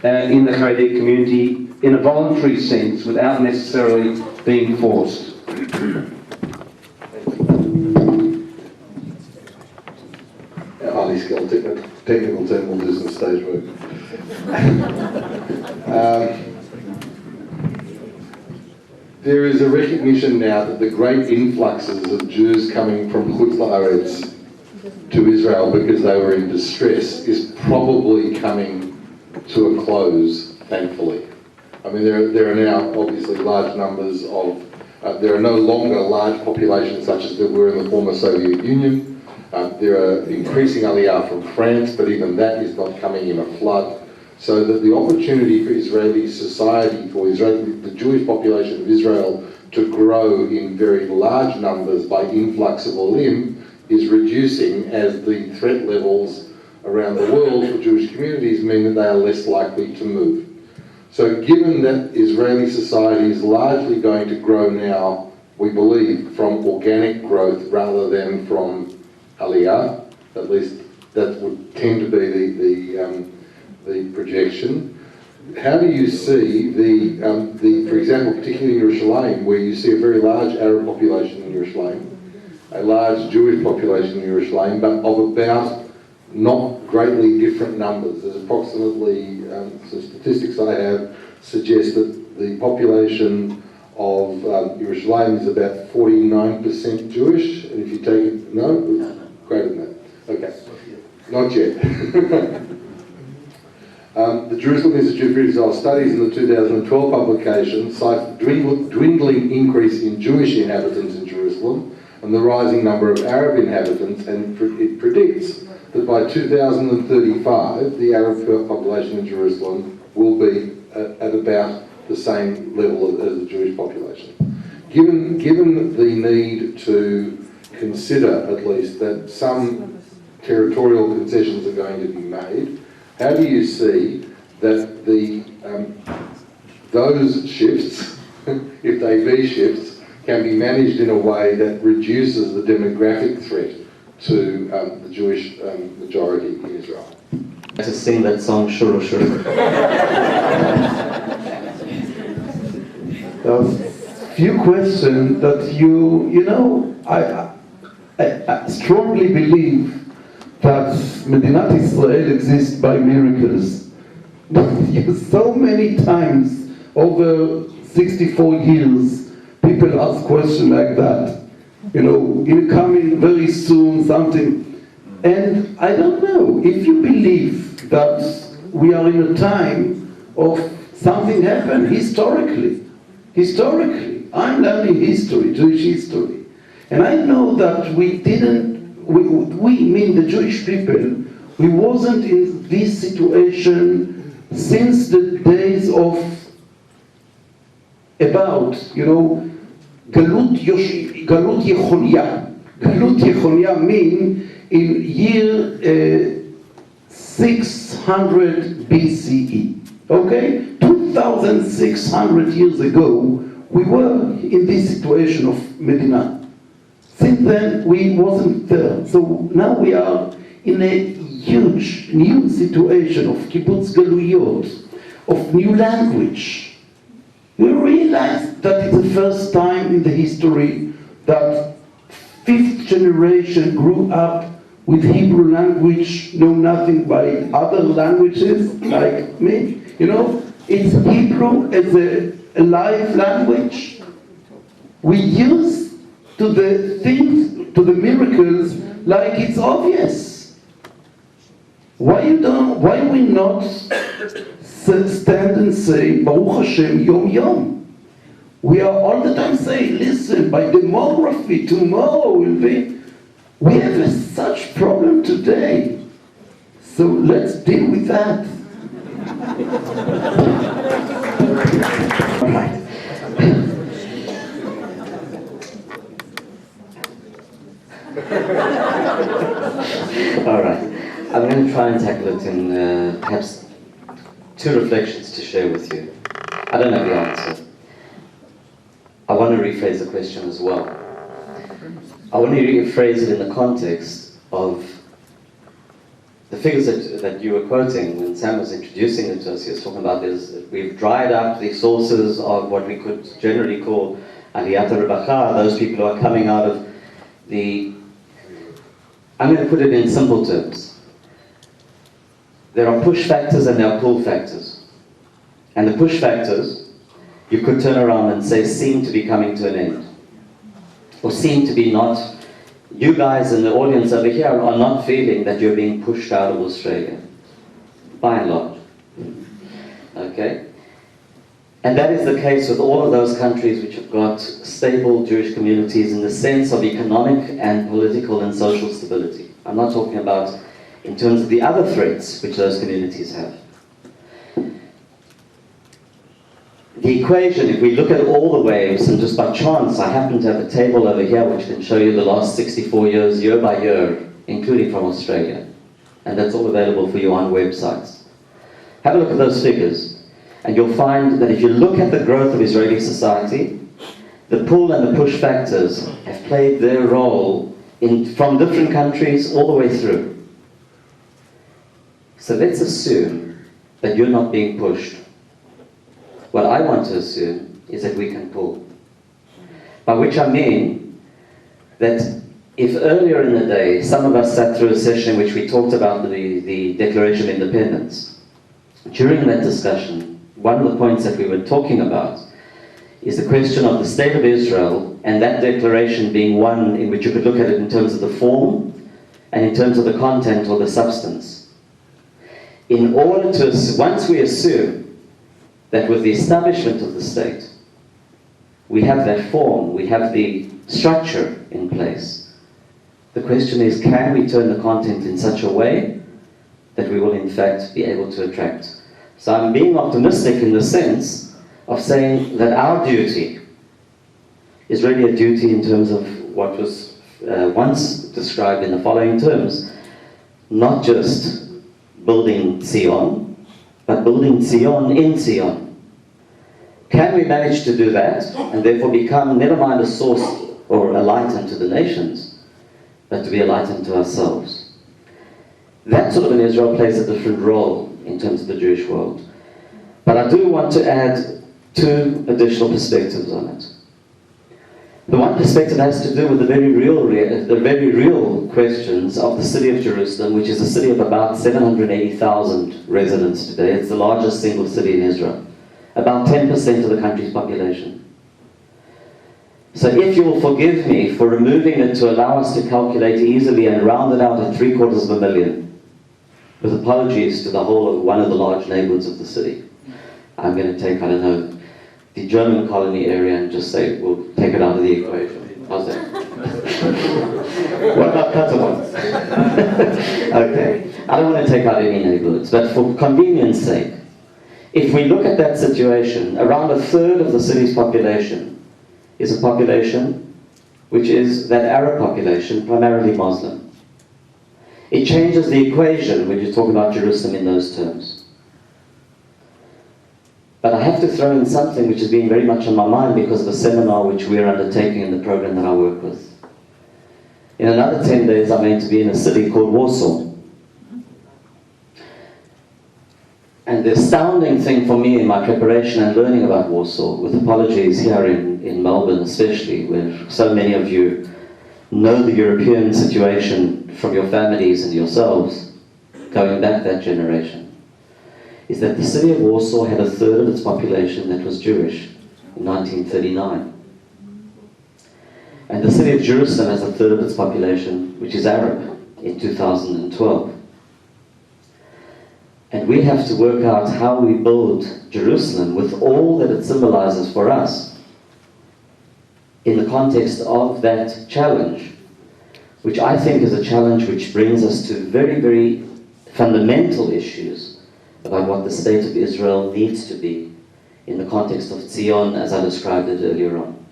in the Haredi community in a voluntary sense without necessarily being forced.
Highly skilled technical term, we'll do some stage work. There is a recognition now that the great influxes of Jews coming from Chutz La'aretz to Israel because they were in distress is probably coming to a close, thankfully. I mean, there are now obviously large numbers of, there are no longer large populations such as there were in the former Soviet Union. There are increasing aliyah from France, but even that is not coming in a flood. So that the opportunity for Israeli society, for the Jewish population of Israel to grow in very large numbers by influx of olim is reducing as the threat levels around the world for Jewish communities mean that they are less likely to move. So given that Israeli society is largely going to grow now, we believe, from organic growth rather than from aliyah, at least that would tend to be the projection. How do you see for example, particularly in Yerushalayim, where you see a very large Arab population in Yerushalayim, a large Jewish population in Yerushalayim, but of about not greatly different numbers. There's approximately, some statistics I have suggest that the population of Yerushalayim is about 49% Jewish, and if you take it, no? Greater than that. Okay. Not yet. The Jerusalem Institute for Israel Studies in the 2012 publication cites dwindling increase in Jewish inhabitants in Jerusalem and the rising number of Arab inhabitants, and it predicts that by 2035 the Arab population in Jerusalem will be at about the same level as the Jewish population. Given the need to consider at least that some territorial concessions are going to be made, how do you see that those shifts, if they be shifts, can be managed in a way that reduces the demographic threat to the Jewish majority in Israel?
To sing that song, Shuru Shuru.
A few questions that I strongly believe that Medinat Israel exists by miracles. So many times over 64 years, people ask questions like that. Coming very soon, something. And I don't know, if you believe that we are in a time of something happened historically, I'm learning history, Jewish history, and I know that we mean the Jewish people, we wasn't in this situation since the days of Galut Yechonia. Galut Yechonia mean in year 600 BCE. Okay? 2,600 years ago, we were in this situation of Medina. Since then, we wasn't there. So now we are in a huge new situation of kibbutz galuyot, of new language. We realize that it's the first time in the history that fifth generation grew up with Hebrew language, know nothing by other languages like me. It's Hebrew as a live language. We use to the things, to the miracles, like it's obvious. Why we not stand and say, Baruch Hashem, Yom Yom? We are all the time saying, listen, by demography, tomorrow will be. We have such problem today. So let's deal with that.
All right. I'm going to try and tackle it in perhaps two reflections to share with you. I don't know the answer. I want to rephrase the question as well. I want to rephrase it in the context of the figures that you were quoting when Sam was introducing it to us. He was talking about we've dried up the sources of what we could generally call Aliyat Rebacha, those people who are coming out of the... I'm going to put it in simple terms. There are push factors and there are pull factors. And the push factors, you could turn around and say, seem to be coming to an end. Or seem to be not... You guys in the audience over here are not feeling that you're being pushed out of Australia. By and large. Okay? And that is the case with all of those countries which have got stable Jewish communities in the sense of economic and political and social stability. I'm not talking about in terms of the other threats which those communities have. The equation, if we look at all the waves, and just by chance I happen to have a table over here which can show you the last 64 years, year by year, including from Australia. And that's all available for you on websites. Have a look at those figures, and you'll find that if you look at the growth of Israeli society, the pull and the push factors have played their role from different countries all the way through. So let's assume that you're not being pushed. What I want to assume is that we can pull. By which I mean that if earlier in the day some of us sat through a session in which we talked about the Declaration of Independence, during that discussion, one of the points that we were talking about is the question of the State of Israel, and that declaration being one in which you could look at it in terms of the form and in terms of the content or the substance. In order to, once we assume that with the establishment of the state, we have that form, we have the structure in place. The question is, can we turn the content in such a way that we will in fact be able to attract? So I'm being optimistic in the sense of saying that our duty is really a duty in terms of what was once described in the following terms, not just building Zion, but building Zion in Zion. Can we manage to do that and therefore become, never mind a source or a light unto the nations, but to be a light unto ourselves? That sort of in Israel plays a different role in terms of the Jewish world. But I do want to add two additional perspectives on it. The one perspective has to do with the very real questions of the city of Jerusalem, which is a city of about 780,000 residents today. It's the largest single city in Israel. About 10% of the country's population. So if you will forgive me for removing it to allow us to calculate easily and round it out at 750,000, with apologies to the whole of one of the large neighborhoods of the city, I'm going to take, I don't know, the German colony area and just say we'll take it out of the equation. How's that? What about Catalans? Okay, I don't want to take out any neighborhoods, but for convenience sake, if we look at that situation, around a third of the city's population is a population which is that Arab population, primarily Muslim. It changes the equation when you talk about Jerusalem in those terms. But I have to throw in something which has been very much on my mind because of a seminar which we are undertaking in the program that I work with. In another 10 days, I'm going to be in a city called Warsaw. And the astounding thing for me in my preparation and learning about Warsaw, with apologies here in Melbourne especially, where so many of you know the European situation from your families and yourselves, going back that generation, is that the city of Warsaw had a third of its population that was Jewish in 1939. And the city of Jerusalem has a third of its population which is Arab in 2012. And we have to work out how we build Jerusalem with all that it symbolizes for us in the context of that challenge, which I think is a challenge which brings us to very, very fundamental issues about what the state of Israel needs to be in the context of Zion, as I described it earlier on.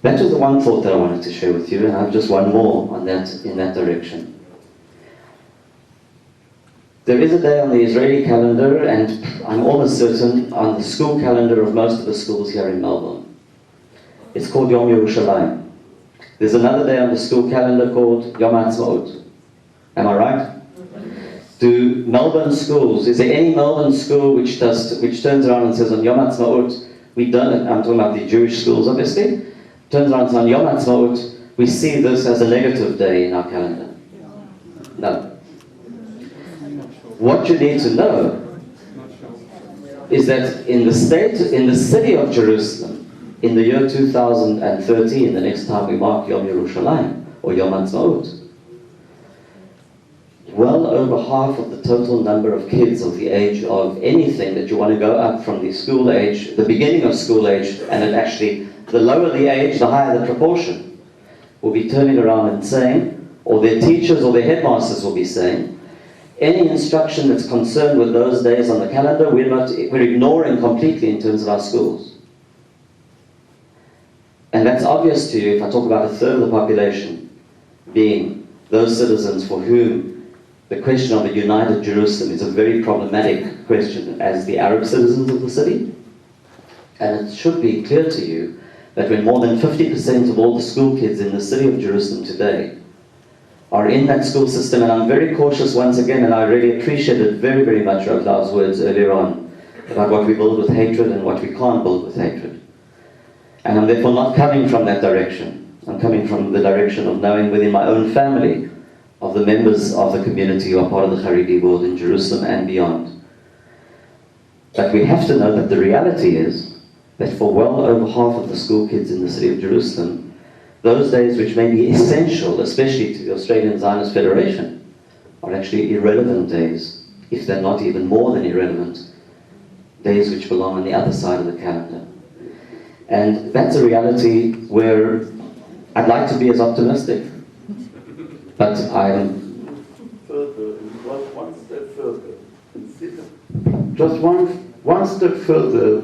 That was the one thought that I wanted to share with you, and I have just one more on that, in that direction. There is a day on the Israeli calendar, and I'm almost certain on the school calendar of most of the schools here in Melbourne. It's called Yom Yerushalayim. There's another day on the school calendar called Yom Ha'atzmaut. Am I right? Do Melbourne schools, is there any Melbourne school which turns around and says on Yom Ha'atzmaut, we don't, I'm talking about the Jewish schools obviously, turns around and says on Yom Ha'atzmaut, we see this as a negative day in our calendar? No. What you need to know is that in the city of Jerusalem, in the year 2013, the next time we mark Yom Yerushalayim or Yom Ha'atzmaut, well over half of the total number of kids of the age of anything that you want to go up from the school age, the beginning of school age, and it actually, the lower the age, the higher the proportion, will be turning around and saying, or their teachers or their headmasters will be saying, any instruction that's concerned with those days on the calendar, we're ignoring completely in terms of our schools. And that's obvious to you if I talk about a third of the population being those citizens for whom the question of a united Jerusalem is a very problematic question as the Arab citizens of the city. And it should be clear to you that when more than 50% of all the school kids in the city of Jerusalem today are in that school system, and I'm very cautious once again, and I really appreciated very, very much Rabbi's words earlier on about what we build with hatred and what we can't build with hatred. And I'm therefore not coming from that direction. I'm coming from the direction of knowing within my own family of the members of the community who are part of the Haredi world in Jerusalem and beyond. But we have to know that the reality is that for well over half of the school kids in the city of Jerusalem, those days which may be essential, especially to the Australian Zionist Federation, are actually irrelevant days, if they're not even more than irrelevant, days which belong on the other side of the calendar. And that's a reality where I'd like to be as optimistic, but I'm...
Further, one step further. Consider. Just one step further.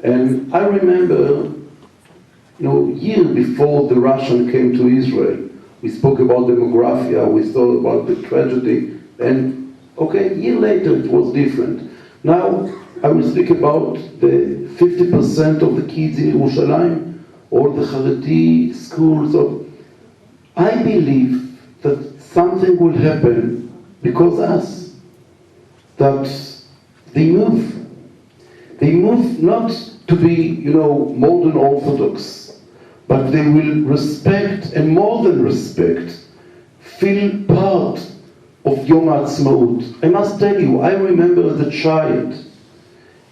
And I remember, year before the Russian came to Israel, we spoke about demography, we thought about the tragedy, and okay, a year later it was different. Now I will speak about the 50% of the kids in Yerushalayim, or the Haredi schools. I believe that something will happen because us, that they move. They move not to be, modern Orthodox, but they will respect, and more than respect, feel part of Yom HaAtzmaut. I must tell you, I remember as a child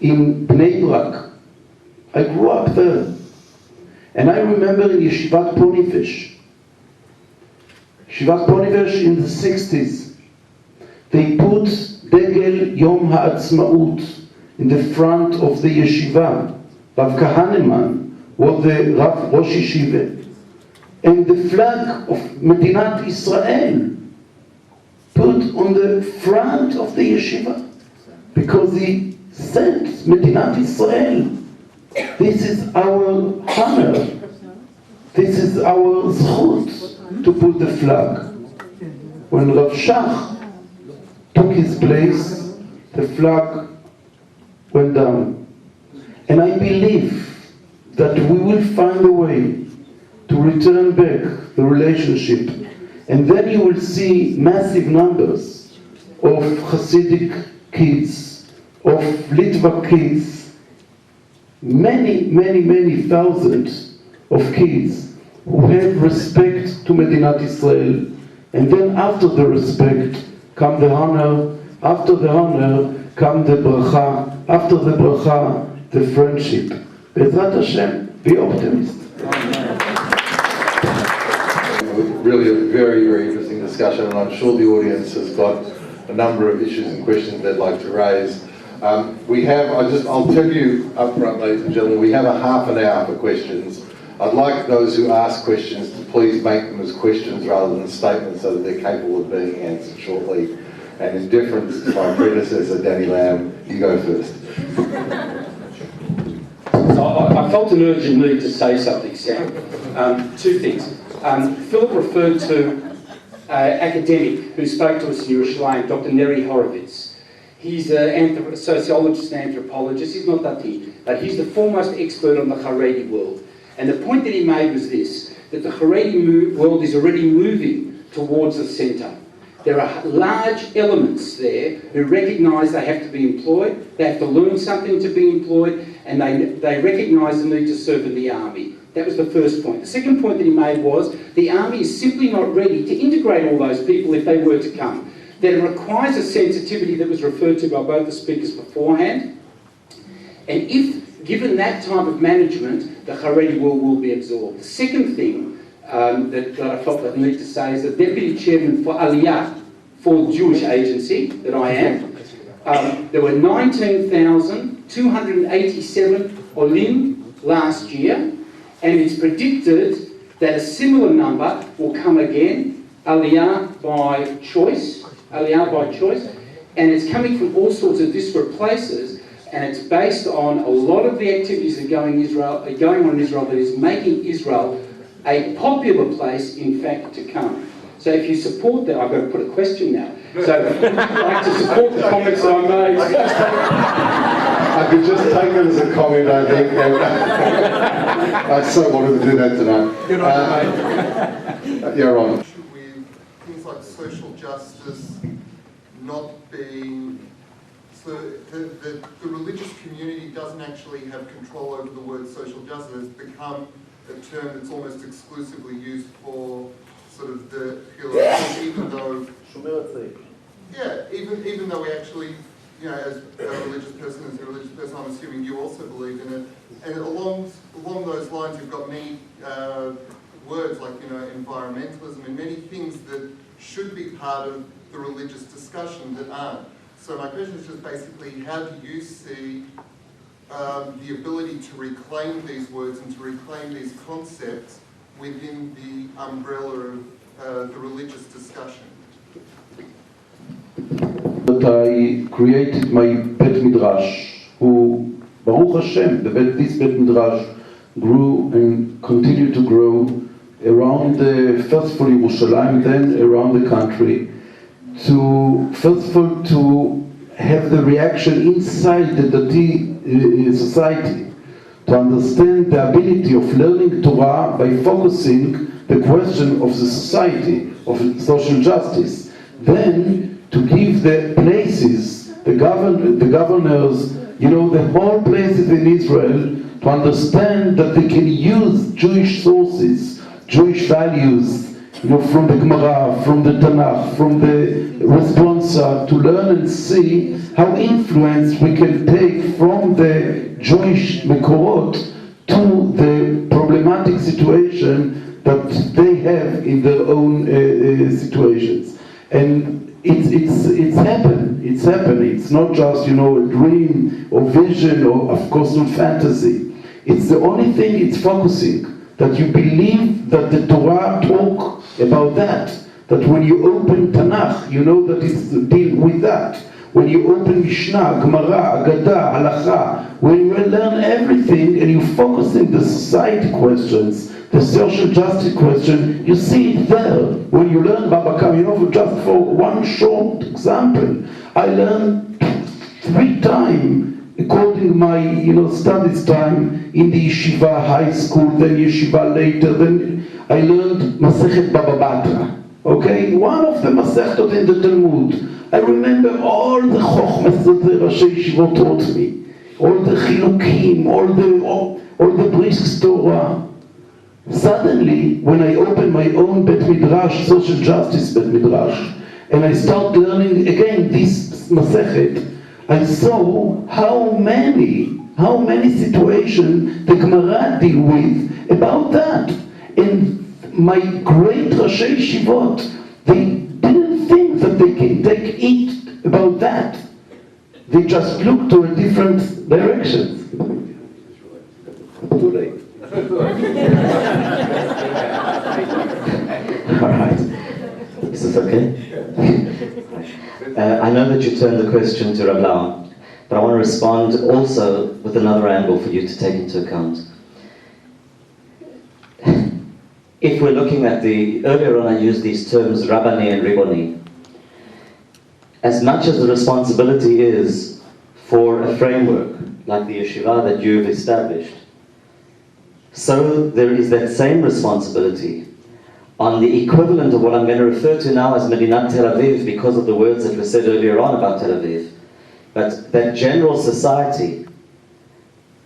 in Bnei Brak. I grew up there. And I remember in Yeshivat Ponifesh, in the 60s, they put Degel Yom HaAtzmaut in the front of the yeshiva. Rav Kahaneman was the Rav Rosh Yeshiva. And the flag of Medinat Israel put on the front of the yeshiva. Because he said, Medinat Israel, this is our honor. This is our zchut to put the flag. When Rav Shach took his place, the flag went down. And I believe that we will find a way to return back the relationship. And then you will see massive numbers of Hasidic kids, of Litvak kids, many thousands of kids who have respect to Medinat Israel. And then after the respect come the honor, after the honor come the bracha, after the bracha, the friendship. Bezrat Hashem, be optimist.
Really a very, very interesting discussion, and I'm sure the audience has got a number of issues and questions they'd like to raise. I'll tell you up front, ladies and gentlemen, we have a half an hour for questions. I'd like those who ask questions to please make them as questions rather than statements so that they're capable of being answered shortly. And in deference to my predecessor, Danny Lamb, you go first.
So I felt an urgent need to say something, Sam. Two things. Philip referred to an academic who spoke to us in Yerushalayim, Dr. Neri Horowitz. He's a sociologist and anthropologist. He's not Dati, but he's the foremost expert on the Haredi world. And the point that he made was this, that the Haredi world is already moving towards the centre. There are large elements there who recognise they have to be employed, they have to learn something to be employed, and they recognise the need to serve in the army. That was the first point. The second point that he made was the army is simply not ready to integrate all those people if they were to come. That it requires a sensitivity that was referred to by both the speakers beforehand. And if given that type of management, the Haredi world will be absorbed. The second thing that I felt that I need to say is the Deputy Chairman for Aliyah for the Jewish agency that I am. There were 19,287 olim last year, and it's predicted that a similar number will come again, aliyah by choice, and it's coming from all sorts of disparate places, and it's based on a lot of the activities that are going on in Israel that is making Israel a popular place, in fact, to come. So if you support that, I've got to put a question now. So would you like to support the comments that I made?
I could just take it as a comment, I think. I so wanted to do that tonight. Yeah, Ron.
With things like social justice not being... So the religious community doesn't actually have control over the word social justice. It's become a term that's almost exclusively used for sort of the even though... Yeah, even though we actually, you know, as a religious person, I'm assuming you also believe in it. And along those lines, you've got many words like, you know, environmentalism and many things that should be part of the religious discussion that aren't. So my question is just basically, how do you see the ability to reclaim these words and to reclaim these concepts within the umbrella of the religious discussion?
That I created my Bet Midrash, who, Baruch Hashem, this Bet Midrash grew and continued to grow around first of all Yerushalayim, then around the country, to first of all to have the reaction inside the Dati society, to understand the ability of learning Torah by focusing the question of the society, of social justice, then to give the places, the governors, you know, the whole places in Israel, to understand that they can use Jewish sources, Jewish values, you know, from the Gemara, from the Tanakh, from the Responsa, to learn and see how influence we can take from the Jewish Mekorot to the problematic situation that they have in their own situations. And it's happened. It's not just, you know, a dream or vision or, of course, not fantasy. It's the only thing it's focusing, that you believe that the Torah talk about that when you open Tanakh, you know that it's deal with that. When you open Mishnah, Gemara, Agadah, Halacha, when you learn everything and you focus in the society questions, the social justice question, you see it there. When you learn Baba Kama, you know, just for one short example, I learned 3 times, according to my, you know, studies time in the yeshiva high school, then yeshiva later, then I learned Masechet Baba Batra. Okay, one of the Masechtot in the Talmud. I remember all the Chochmas that the Rashi Yeshivot taught me, all the Chilukim, all the Bris Torah. Suddenly, when I opened my own Bet Midrash, social justice Bet Midrash, and I started learning again this Masechet, I saw how many situations the Gemara deal with about that. And my great Rashi Yeshivot, they didn't think that they can take it about that. They just looked to a different direction. Too late.
All right. Is this okay? I know that you turned the question to Rabbi, but I want to respond also with another angle for you to take into account. If we're looking at earlier on I used these terms Rabbani and Riboni, as much as the responsibility is for a framework like the yeshiva that you've established, so there is that same responsibility on the equivalent of what I'm going to refer to now as Medinat Tel Aviv, because of the words that were said earlier on about Tel Aviv. But that general society,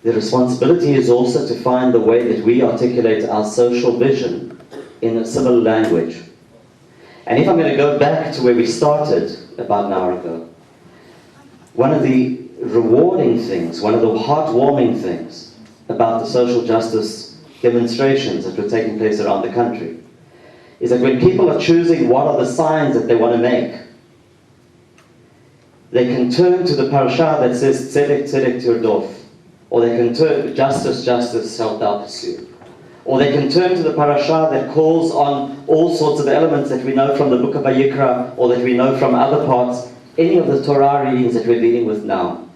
the responsibility is also to find the way that we articulate our social vision in a similar language. And if I'm going to go back to where we started about an hour ago, one of the rewarding things, one of the heartwarming things about the social justice demonstrations that were taking place around the country is that when people are choosing what are the signs that they want to make they can turn to the parasha that says tzedek tzedek tirdof, or they can turn justice justice shalt thou pursue, or they can turn to the parasha that calls on all sorts of elements that we know from the book of Vayikra, or that we know from other parts, any of the Torah readings that we're dealing with now,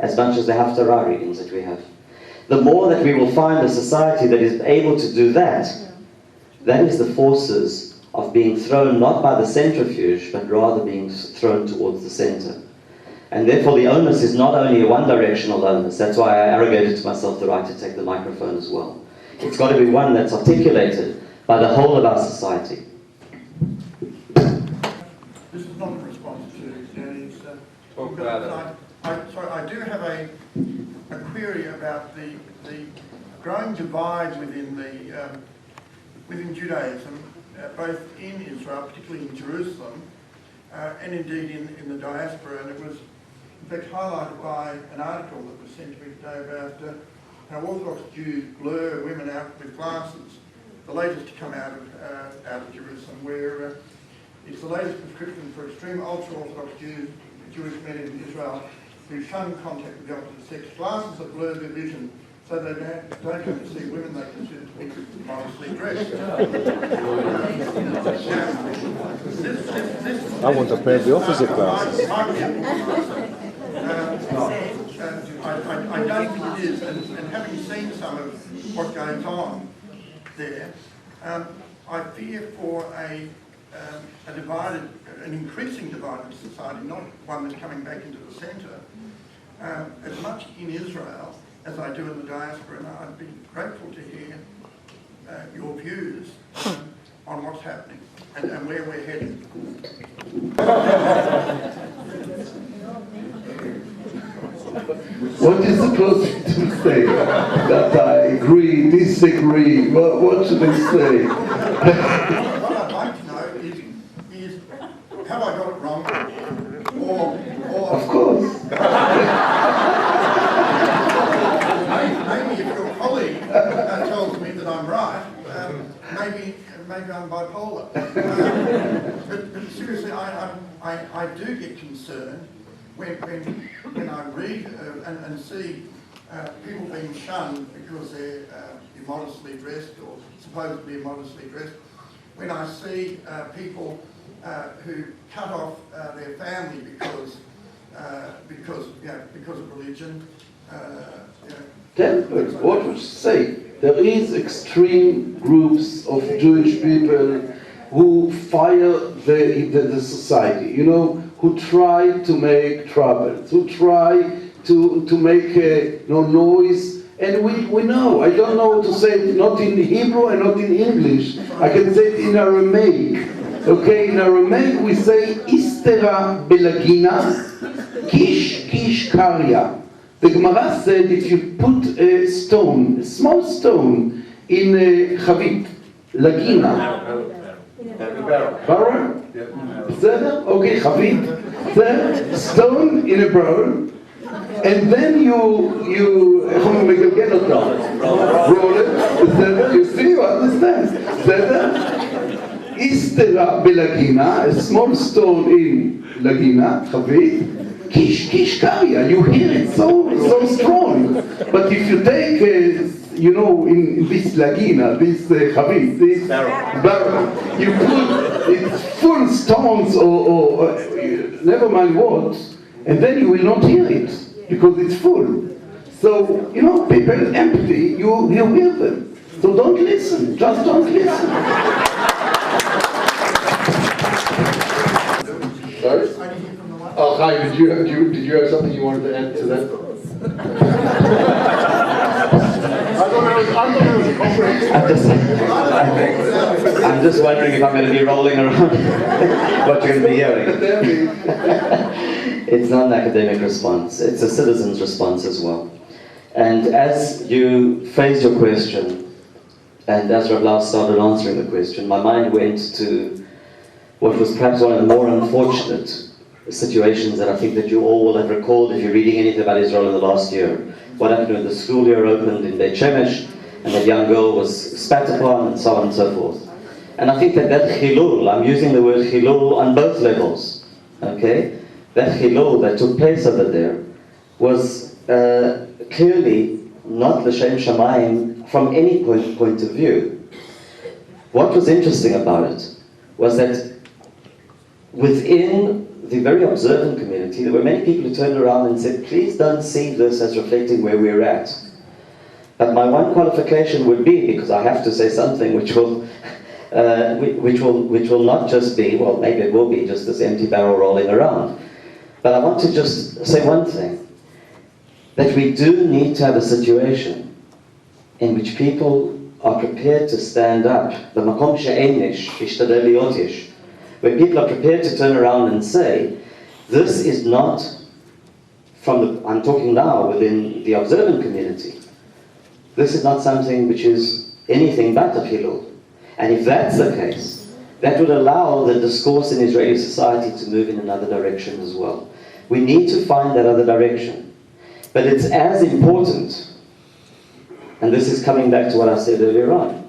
as much as the Haftarah readings that we have. The more that we will find a society that is able to do that, that is the forces of being thrown not by the centrifuge, but rather being thrown towards the center. And therefore the onus is not only a one-directional onus. That's why I arrogated to myself the right to take the microphone as well. It's got to be one that's articulated by the whole of our society.
This is not a response to Danny's
Talk about it.
I do have a query about the growing divide within Judaism, both in Israel, particularly in Jerusalem, and indeed in the diaspora. And it was, in fact, highlighted by an article that was sent to me today about how Orthodox Jews blur women out with glasses. The latest to come out of Jerusalem, where it's the latest prescription for extreme ultra-Orthodox Jewish men in Israel who shun contact with the opposite sex. Glasses that blur their vision so they don't have to see women they consider to be modestly dressed.
I want a pair of the opposite glasses.
I don't think it is, and having seen some of what goes on there, I fear for an increasing divided society, not one that's coming back into the centre, as much in Israel as I do in the diaspora, and I'd be grateful to hear your views on what's happening and where we're heading.
What is supposed to say? That I agree, disagree? What should I say?
What I'd like to know is have I got it wrong? Or
Of course.
maybe if your colleague tells me that I'm right, maybe I'm bipolar. But seriously, I do get concerned when I read and see people being shunned because they're immodestly dressed or supposedly immodestly dressed. When I see people who cut off their family because of religion.
What would you say? There is extreme groups of Jewish people who fire the society, who try to make trouble, who try to make noise. And we know, I don't know how to say it, not in Hebrew and not in English. I can say it in Aramaic. Okay, in Aramaic we say, Istera belagina, kish kish karya. The Gemara said if you put a stone, a small stone, in a chavit, lagina, barrel? Okay, chavit, the stone in a barrel, and then you roll it, you see, you understand? Istera belagina, a small stone in lagina, chavit, kish kish karya, you hear it so strong. But if you take, in this lagina, this chavit, this barrel, you put it full stones or never mind what, and then you will not hear it because it's full. So people empty, you hear them. So don't listen, just don't listen.
Sorry? Oh, Haim, did you have something you wanted to add to that? I thought it was a comprehensive.
I'm just wondering if I'm going to be rolling around what you're going to be hearing. It's not an academic response, it's a citizen's response as well. And as you phrased your question, and as Rabbi started answering the question, my mind went to what was perhaps one of the more unfortunate situations that I think that you all will have recalled if you're reading anything about Israel in the last year. What happened when the school year opened in Beit Shemesh, and that young girl was spat upon, and so on and so forth. And I think that chilul, I'm using the word chilul on both levels, okay? that chilul that took place over there was clearly not l'shem shamayim from any point of view. What was interesting about it was that within the very observant community, there were many people who turned around and said, please don't see this as reflecting where we're at. But my one qualification would be, because I have to say something which will not just be, well, maybe it will be just this empty barrel rolling around. But I want to just say one thing, that we do need to have a situation in which people are prepared to stand up, במקום שאין יש, ישתדל להיות יש, where people are prepared to turn around and say, this is not I'm talking now within the observant community, this is not something which is anything but a chilul. And if that's the case, that would allow the discourse in Israeli society to move in another direction as well. We need to find that other direction. But it's as important, and this is coming back to what I said earlier on,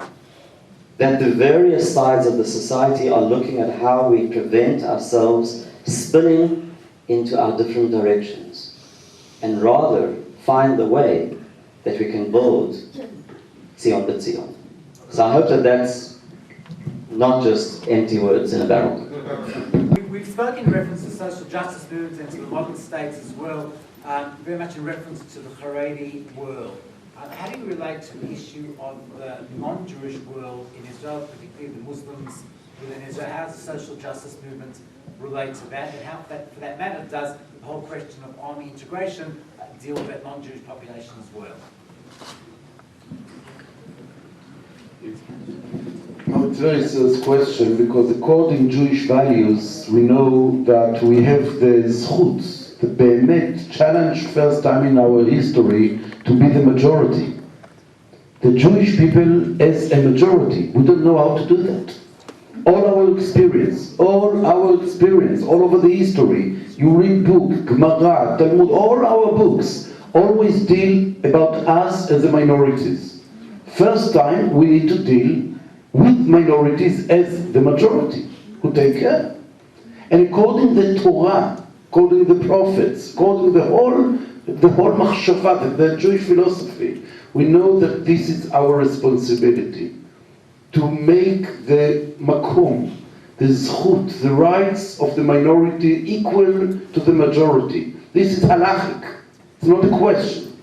that the various sides of the society are looking at how we prevent ourselves spinning into our different directions, and rather find the way that we can build Zion b'Zion. So I hope that that's not just empty words in a barrel.
We've spoken in reference to social justice movements and to the modern states as well, very much in reference to the Haredi world. How do you relate to the issue of the non-Jewish world in Israel, particularly the Muslims within Israel? How does the social justice movement relate to that? And how, for that matter, does the whole question of army integration deal with that non-Jewish population as well?
It's a very serious question, because according to Jewish values, we know that we have the zchut, the be'emet, challenged first time in our history to be the majority. The Jewish people as a majority, we don't know how to do that. All our experience, all over the history, you read book, Gemara, Talmud, all our books always deal about us as the minorities. First time we need to deal with minorities as the majority, who take care. And according to the Torah, according to the prophets, according to the whole machshava, the Jewish philosophy, we know that this is our responsibility, to make the makom, the zchut, the rights of the minority equal to the majority. This is halachic. It's not a question.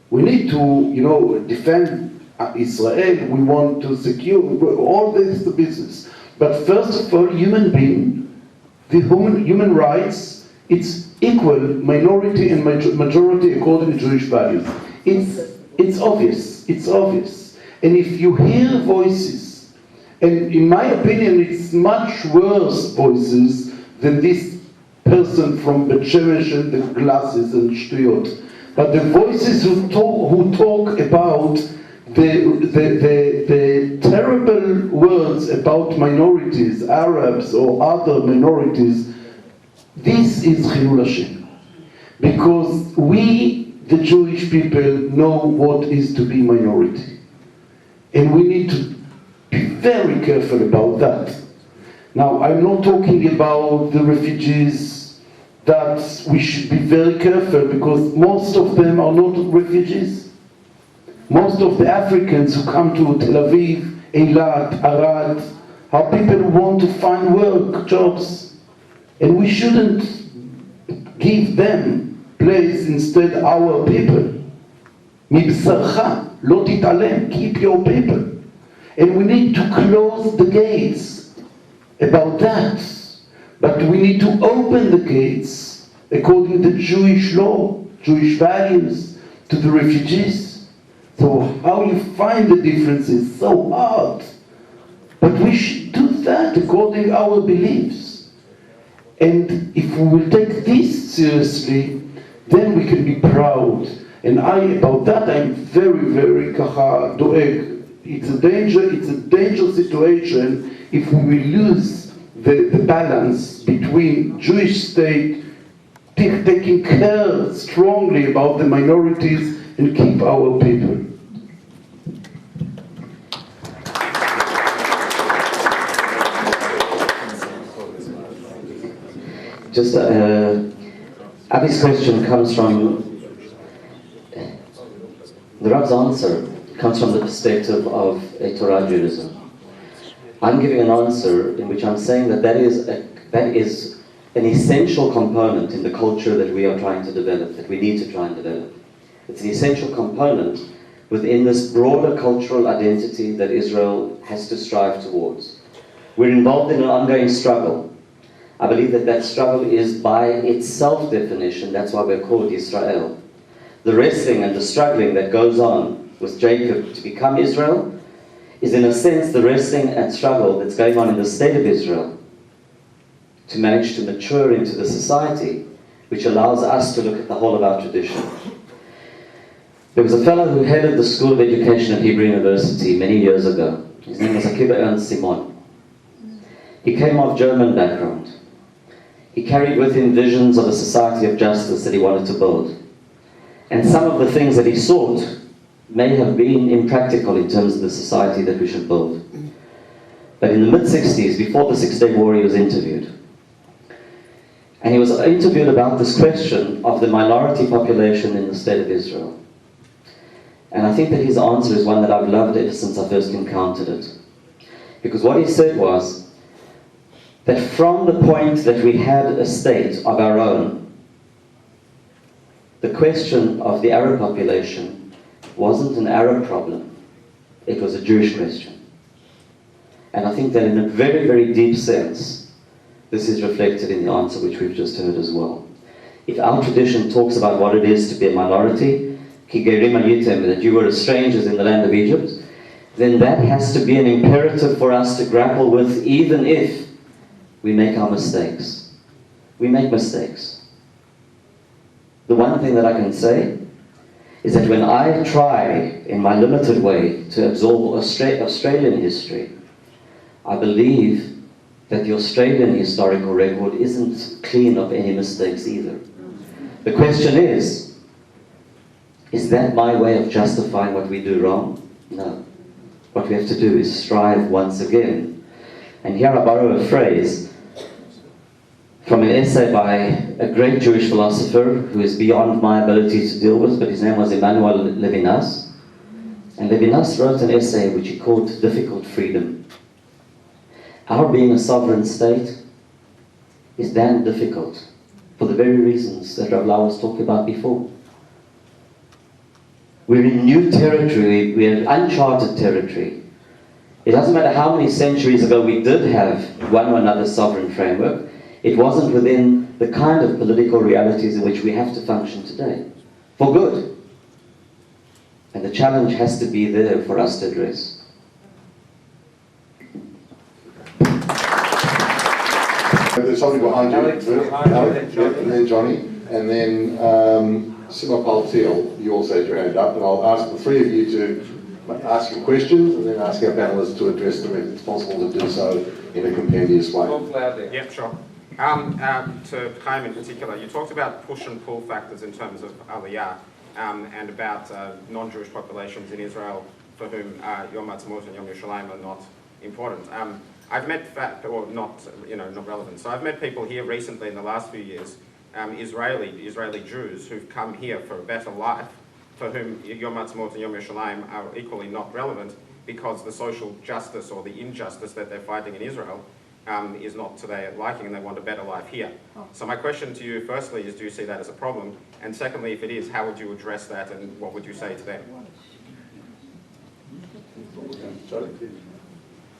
We need to, defend Israel. We want to secure all this business. But first of all, human being, the human rights, it's equal minority and majority according to Jewish values. It's obvious. It's obvious. And if you hear voices, and in my opinion, it's much worse voices than this person from Bet Shemesh and the glasses and shtuyot. But the voices who talk about the terrible words about minorities, Arabs or other minorities, this is Chilul Hashem. Because we, the Jewish people, know what is to be minority. And we need to be very careful about that. Now, I'm not talking about the refugees, that we should be very careful, because most of them are not refugees. Most of the Africans who come to Tel Aviv, Eilat, Arad, are people who want to find work, jobs. And we shouldn't give them place instead our people. Mibsarcha, lo titalem, keep your people. And we need to close the gates about that. But we need to open the gates according to Jewish law, Jewish values, to the refugees. So how you find the difference is so hard. But we should do that according to our beliefs. And if we will take this seriously, then we can be proud. And about that, I'm very, very doeg. It's a danger situation if we will lose the balance between Jewish state taking care strongly about the minorities and keep our people.
Just Abby's question comes from, the Rab's answer comes from the perspective of a Torah Judaism. I'm giving an answer in which I'm saying that that is an essential component in the culture that we are trying to develop, that we need to try and develop. It's an essential component within this broader cultural identity that Israel has to strive towards. We're involved in an ongoing struggle. I believe that that struggle is by its self-definition, that's why we're called Israel. The wrestling and the struggling that goes on with Jacob to become Israel is in a sense the wrestling and struggle that's going on in the state of Israel to manage to mature into the society which allows us to look at the whole of our tradition. There was a fellow who headed the School of Education at Hebrew University many years ago. His name was Akiba Ernst Simon. He came of German background. He carried with him visions of a society of justice that he wanted to build. And some of the things that he sought may have been impractical in terms of the society that we should build. But in the mid-60s, before the Six-Day War, he was interviewed. And he was interviewed about this question of the minority population in the state of Israel. And I think that his answer is one that I've loved ever since I first encountered it. Because what he said was that from the point that we had a state of our own, the question of the Arab population wasn't an Arab problem, it was a Jewish question. And I think that in a very, very deep sense, this is reflected in the answer which we've just heard as well. If our tradition talks about what it is to be a minority, that you were strangers in the land of Egypt, then that has to be an imperative for us to grapple with, even if we make our mistakes. We make mistakes. The one thing that I can say is that when I try, in my limited way, to absorb Australian history, I believe that the Australian historical record isn't clean of any mistakes either. The question is that my way of justifying what we do wrong? No. What we have to do is strive once again. And here I borrow a phrase from an essay by a great Jewish philosopher who is beyond my ability to deal with, but his name was Emmanuel Levinas. And Levinas wrote an essay which he called Difficult Freedom. Our being a sovereign state is damn difficult for the very reasons that Rabbi was talking about before. We're in new territory, we're uncharted territory. It doesn't matter how many centuries ago we did have one or another sovereign framework, it wasn't within the kind of political realities in which we have to function today, for good. And the challenge has to be there for us to address.
There's somebody behind you, Alex, and then Johnny, and then Sima Paltil, you also had your hand up, and I'll ask the three of you to ask your questions and then ask our panellists to address them if it's possible to do so in a compendious way.
Talk loudly. Yeah, sure. To Haim in particular, you talked about push and pull factors in terms of Aliyah and about non-Jewish populations in Israel for whom Yom Ha'atzmaut and Yom Yerushalayim are not important. I've met, not relevant. So I've met people here recently in the last few years, Israeli Jews who've come here for a better life, for whom Yom Ha'atzmaut and Yom Yerushalayim are equally not relevant because the social justice or the injustice that they're fighting in Israel is not to their liking and they want a better life here. So my question to you firstly is, do you see that as a problem? And secondly, if it is, how would you address that and what would you say to them?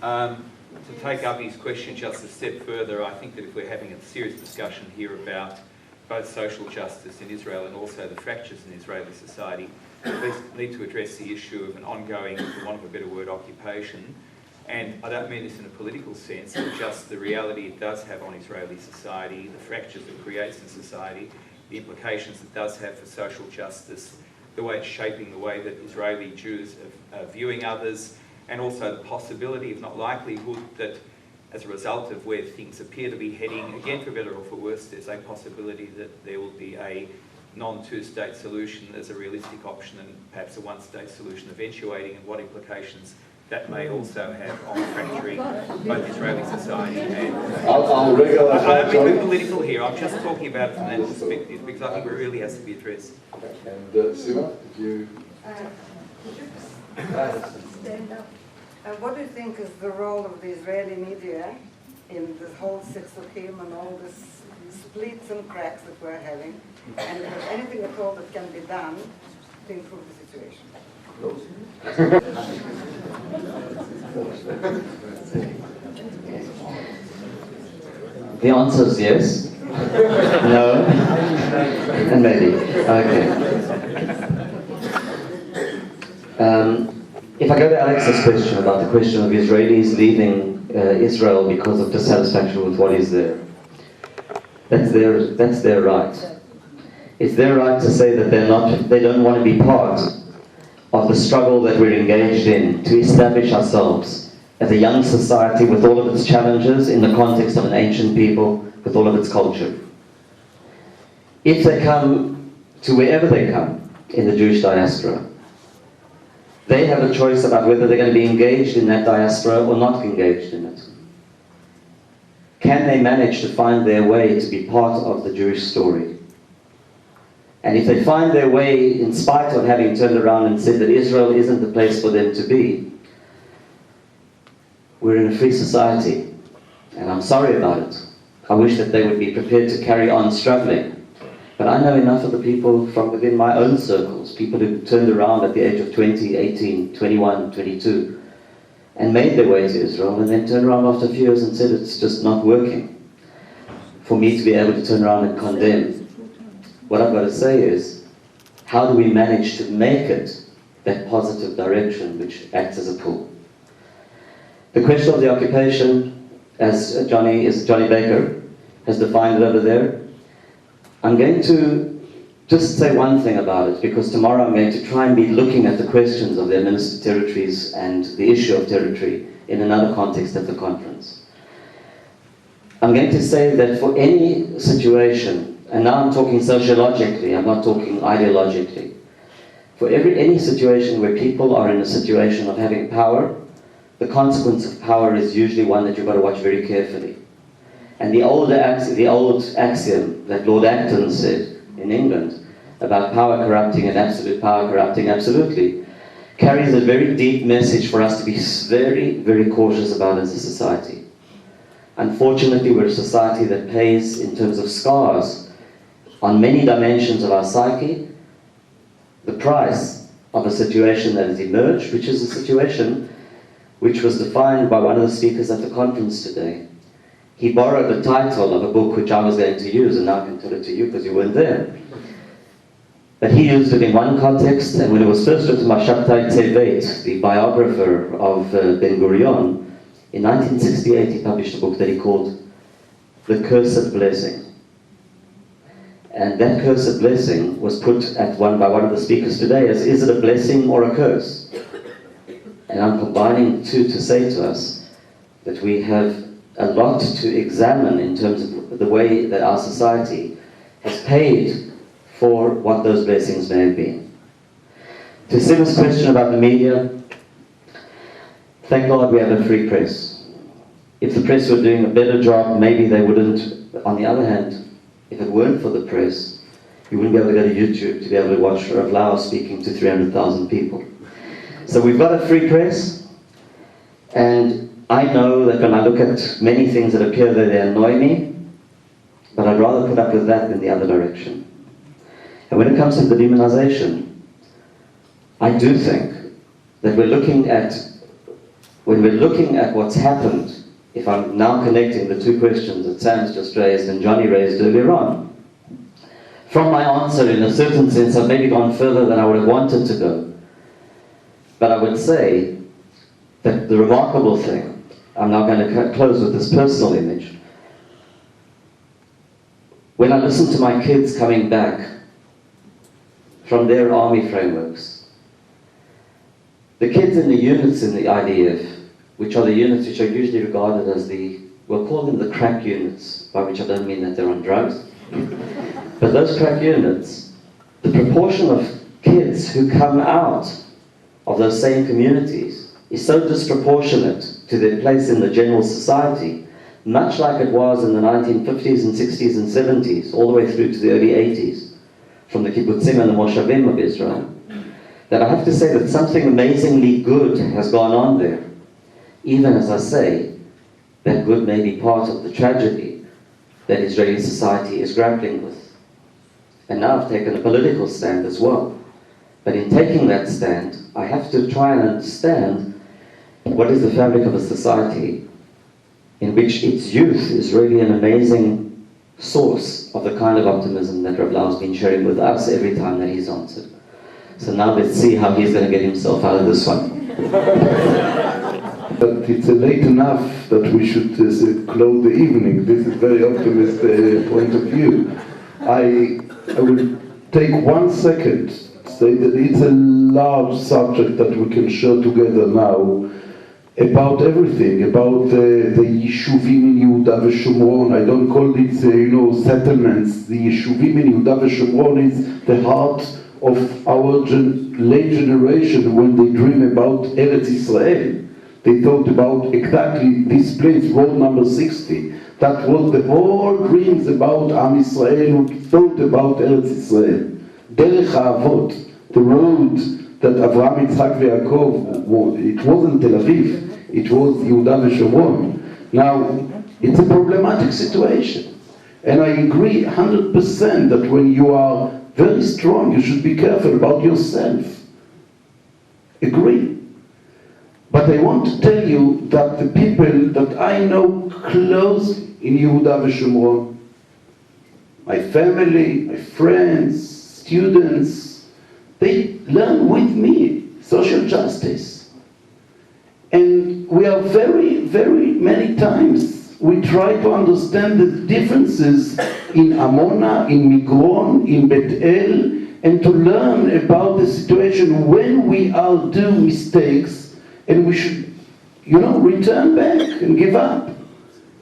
To take up his question just a step further, I think that if we're having a serious discussion here about both social justice in Israel and also the fractures in Israeli society, we need to address the issue of an ongoing, for want of a better word, occupation. And I don't mean this in a political sense, but just the reality it does have on Israeli society, the fractures it creates in society, the implications it does have for social justice, the way it's shaping the way that Israeli Jews are viewing others, and also the possibility, if not likelihood, that as a result of where things appear to be heading, again for better or for worse, there's a possibility that there will be a non-two-state solution as a realistic option and perhaps a one-state solution eventuating, and what implications that may also have on fracturing both Israeli society and...
I'll regulate
I
that,
don't mean to be
John.
political here, I'm just talking about it from that perspective, because I think it really has to be addressed.
And Sima, did you...
Stand up. What do you think is the role of the Israeli media in this whole six of him and all this splits and cracks that we're having? And if there's anything at all that can be done to improve the situation?
The answer is yes, no, and maybe. Okay. If I go to Alex's question about the question of Israelis leaving Israel because of dissatisfaction with what is there, that's their right. It's their right to say that they don't want to be part of the struggle that we're engaged in to establish ourselves as a young society with all of its challenges in the context of an ancient people with all of its culture. If they come to wherever they come in the Jewish diaspora, they have a choice about whether they're going to be engaged in that diaspora or not engaged in it. Can they manage to find their way to be part of the Jewish story? And if they find their way, in spite of having turned around and said that Israel isn't the place for them to be, we're in a free society, and I'm sorry about it. I wish that they would be prepared to carry on struggling. But I know enough of the people from within my own circles, people who turned around at the age of 20, 18, 21, 22, and made their way to Israel, and then turned around after a few years and said it's just not working. For me to be able to turn around and condemn. What I've got to say is, how do we manage to make it that positive direction which acts as a pull? The question of the occupation, as Johnny Baker has defined it over there, I'm going to just say one thing about it, because tomorrow I'm going to try and be looking at the questions of the administered territories and the issue of territory in another context at the conference. I'm going to say that for any situation, and now I'm talking sociologically, I'm not talking ideologically, for any situation where people are in a situation of having power, the consequence of power is usually one that you've got to watch very carefully. And the old axiom that Lord Acton said in England about power corrupting and absolute power corrupting absolutely carries a very deep message for us to be very, very cautious about as a society. Unfortunately, we're a society that pays, in terms of scars, on many dimensions of our psyche, the price of a situation that has emerged, which is a situation which was defined by one of the speakers at the conference today. He borrowed the title of a book which I was going to use, and now I can tell it to you because you weren't there. But he used it in one context, and when it was first written by Shabtai Tevet, the biographer of Ben Gurion, in 1968 he published a book that he called The Cursed Blessing. And that cursed blessing was put by one of the speakers today as, is it a blessing or a curse? And I'm combining two to say to us that we have a lot to examine in terms of the way that our society has paid for what those blessings may have been. To Sim's question about the media, thank God we have a free press. If the press were doing a better job, maybe they wouldn't. On the other hand, if it weren't for the press, you wouldn't be able to go to YouTube to be able to watch Rav Lau speaking to 300,000 people. So we've got a free press, and I know that when I look at many things that appear that they annoy me, but I'd rather put up with that than the other direction. And when it comes to the demonization, I do think that when we're looking at what's happened, if I'm now connecting the two questions that Sam's just raised and Johnny raised earlier on, from my answer, in a certain sense, I've maybe gone further than I would have wanted to go. But I would say that the remarkable thing, I'm now going to close with this personal image. When I listen to my kids coming back from their army frameworks, the kids in the units in the IDF, which are the units which are usually regarded as we'll call them the crack units, by which I don't mean that they're on drugs, but those crack units, the proportion of kids who come out of those same communities is so disproportionate to their place in the general society, much like it was in the 1950s and 60s and 70s, all the way through to the early 80s, from the kibbutzim and the moshavim of Israel, that I have to say that something amazingly good has gone on there. Even as I say, that good may be part of the tragedy that Israeli society is grappling with. And now I've taken a political stand as well. But in taking that stand, I have to try and understand what is the fabric of a society in which its youth is really an amazing source of the kind of optimism that Rabbi has been sharing with us every time that he's answered. So now let's see how he's going to get himself out of this one.
But it's late enough that we should close the evening. This is very optimistic point of view. I will take 1 second to say that it's a large subject that we can share together now about everything, about the Yeshuvim in Yehuda v'Shomron. I don't call it, settlements. The Yeshuvim in Yehuda v'Shomron is the heart of our late generation when they dream about Eretz Israel. They thought about exactly this place, road number 60. That was the whole dreams about Am Israel, who thought about Eretz Israel. Derech HaAvot, the road that Avraham, Yitzhak Yaakov, it wasn't Tel Aviv, it was Yehuda v'Shomron. Now, it's a problematic situation. And I agree 100% that when you are very strong, you should be careful about yourself. Agree. But I want to tell you that the people that I know close in Yehuda v'Shomron, my family, my friends, students, they learn with me social justice. And we are very, very many times, we try to understand the differences in Amona, in Migron, in Bet El, and to learn about the situation when we are doing mistakes, and we should, return back and give up.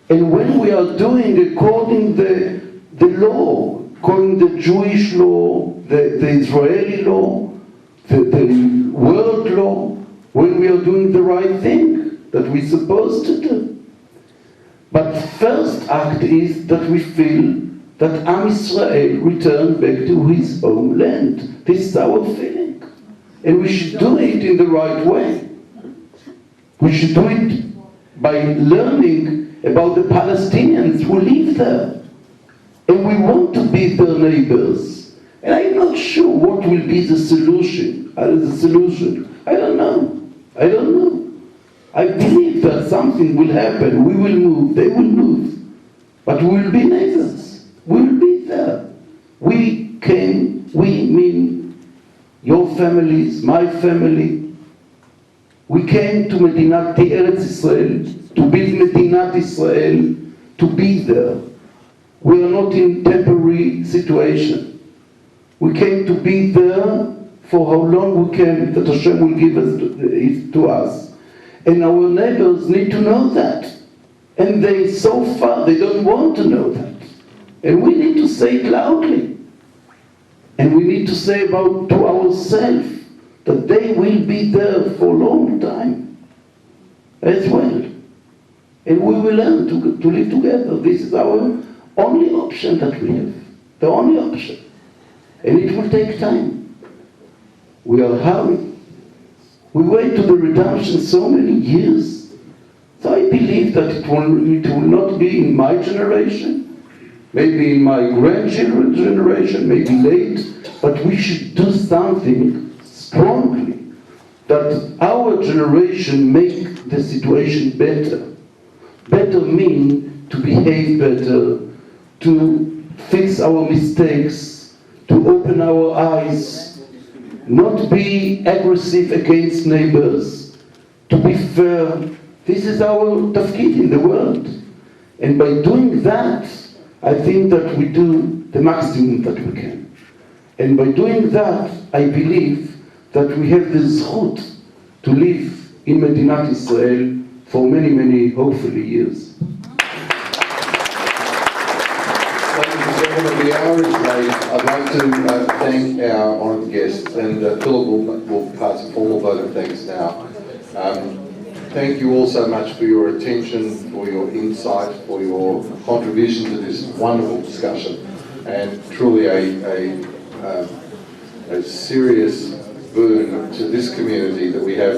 And when we are doing according the law, according the Jewish law, the Israeli law, the world law, when we are doing the right thing that we're supposed to do. But first act is that we feel that Am Israel return back to his own land. This is our feeling. And we should do it in the right way. We should do it by learning about the Palestinians who live there. And we want to be their neighbors. And I'm not sure what will be the solution. I don't know. I believe that something will happen. We will move. They will move. But we will be neighbors. We will be there. We mean your families, my family. We came to Medinat Eretz Israel, to build Medinat Israel, to be there. We are not in temporary situation. We came to be there for how long we can, that Hashem will give it to us. And our neighbors need to know that. And so far, they don't want to know that. And we need to say it loudly. And we need to say to ourselves, that they will be there for a long time as well. And we will learn to live together. This is our only option that we have. The only option. And it will take time. We are hurrying. We wait to the redemption so many years. So I believe that it will not be in my generation, maybe in my grandchildren's generation, maybe late, but we should do something strongly, that our generation make the situation better. Better mean to behave better, to fix our mistakes, to open our eyes, not be aggressive against neighbors, to be fair. This is our tafkid in the world. And by doing that, I think that we do the maximum that we can. And by doing that, I believe that we have the zchut to live in Medinat Israel for many, many, hopefully, years.
Ladies and gentlemen, the hour is late. I'd like to thank our honoured guests, and Philip will pass a formal vote of thanks now. Thank you all so much for your attention, for your insight, for your contribution to this wonderful discussion, and truly a serious boon to this community that we have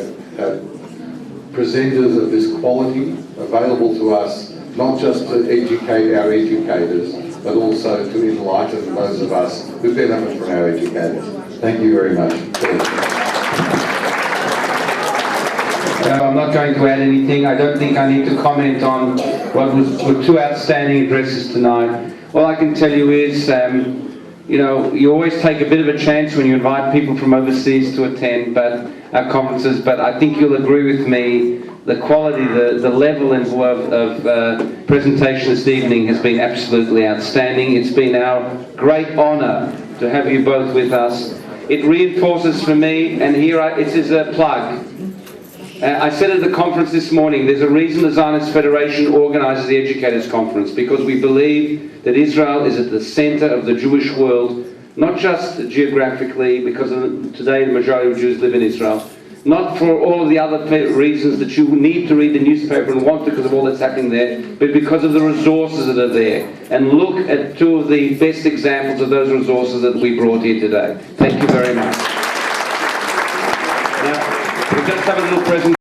presenters of this quality available to us, not just to educate our educators, but also to enlighten those of us who benefit from our educators. Thank you very much.
I'm not going to add anything. I don't think I need to comment on what were two outstanding addresses tonight. All I can tell you is, you know, you always take a bit of a chance when you invite people from overseas to attend our conferences, but I think you'll agree with me, the quality, the level of presentation this evening has been absolutely outstanding. It's been our great honour to have you both with us. It reinforces for me, and here it is a plug. I said at the conference this morning, there's a reason the Zionist Federation organises the Educators' Conference, because we believe that Israel is at the centre of the Jewish world, not just geographically, because today the majority of Jews live in Israel, not for all of the other reasons that you need to read the newspaper and want to because of all that's happening there, but because of the resources that are there. And look at two of the best examples of those resources that we brought here today. Thank you very much. Now, we'll just have a little presentation.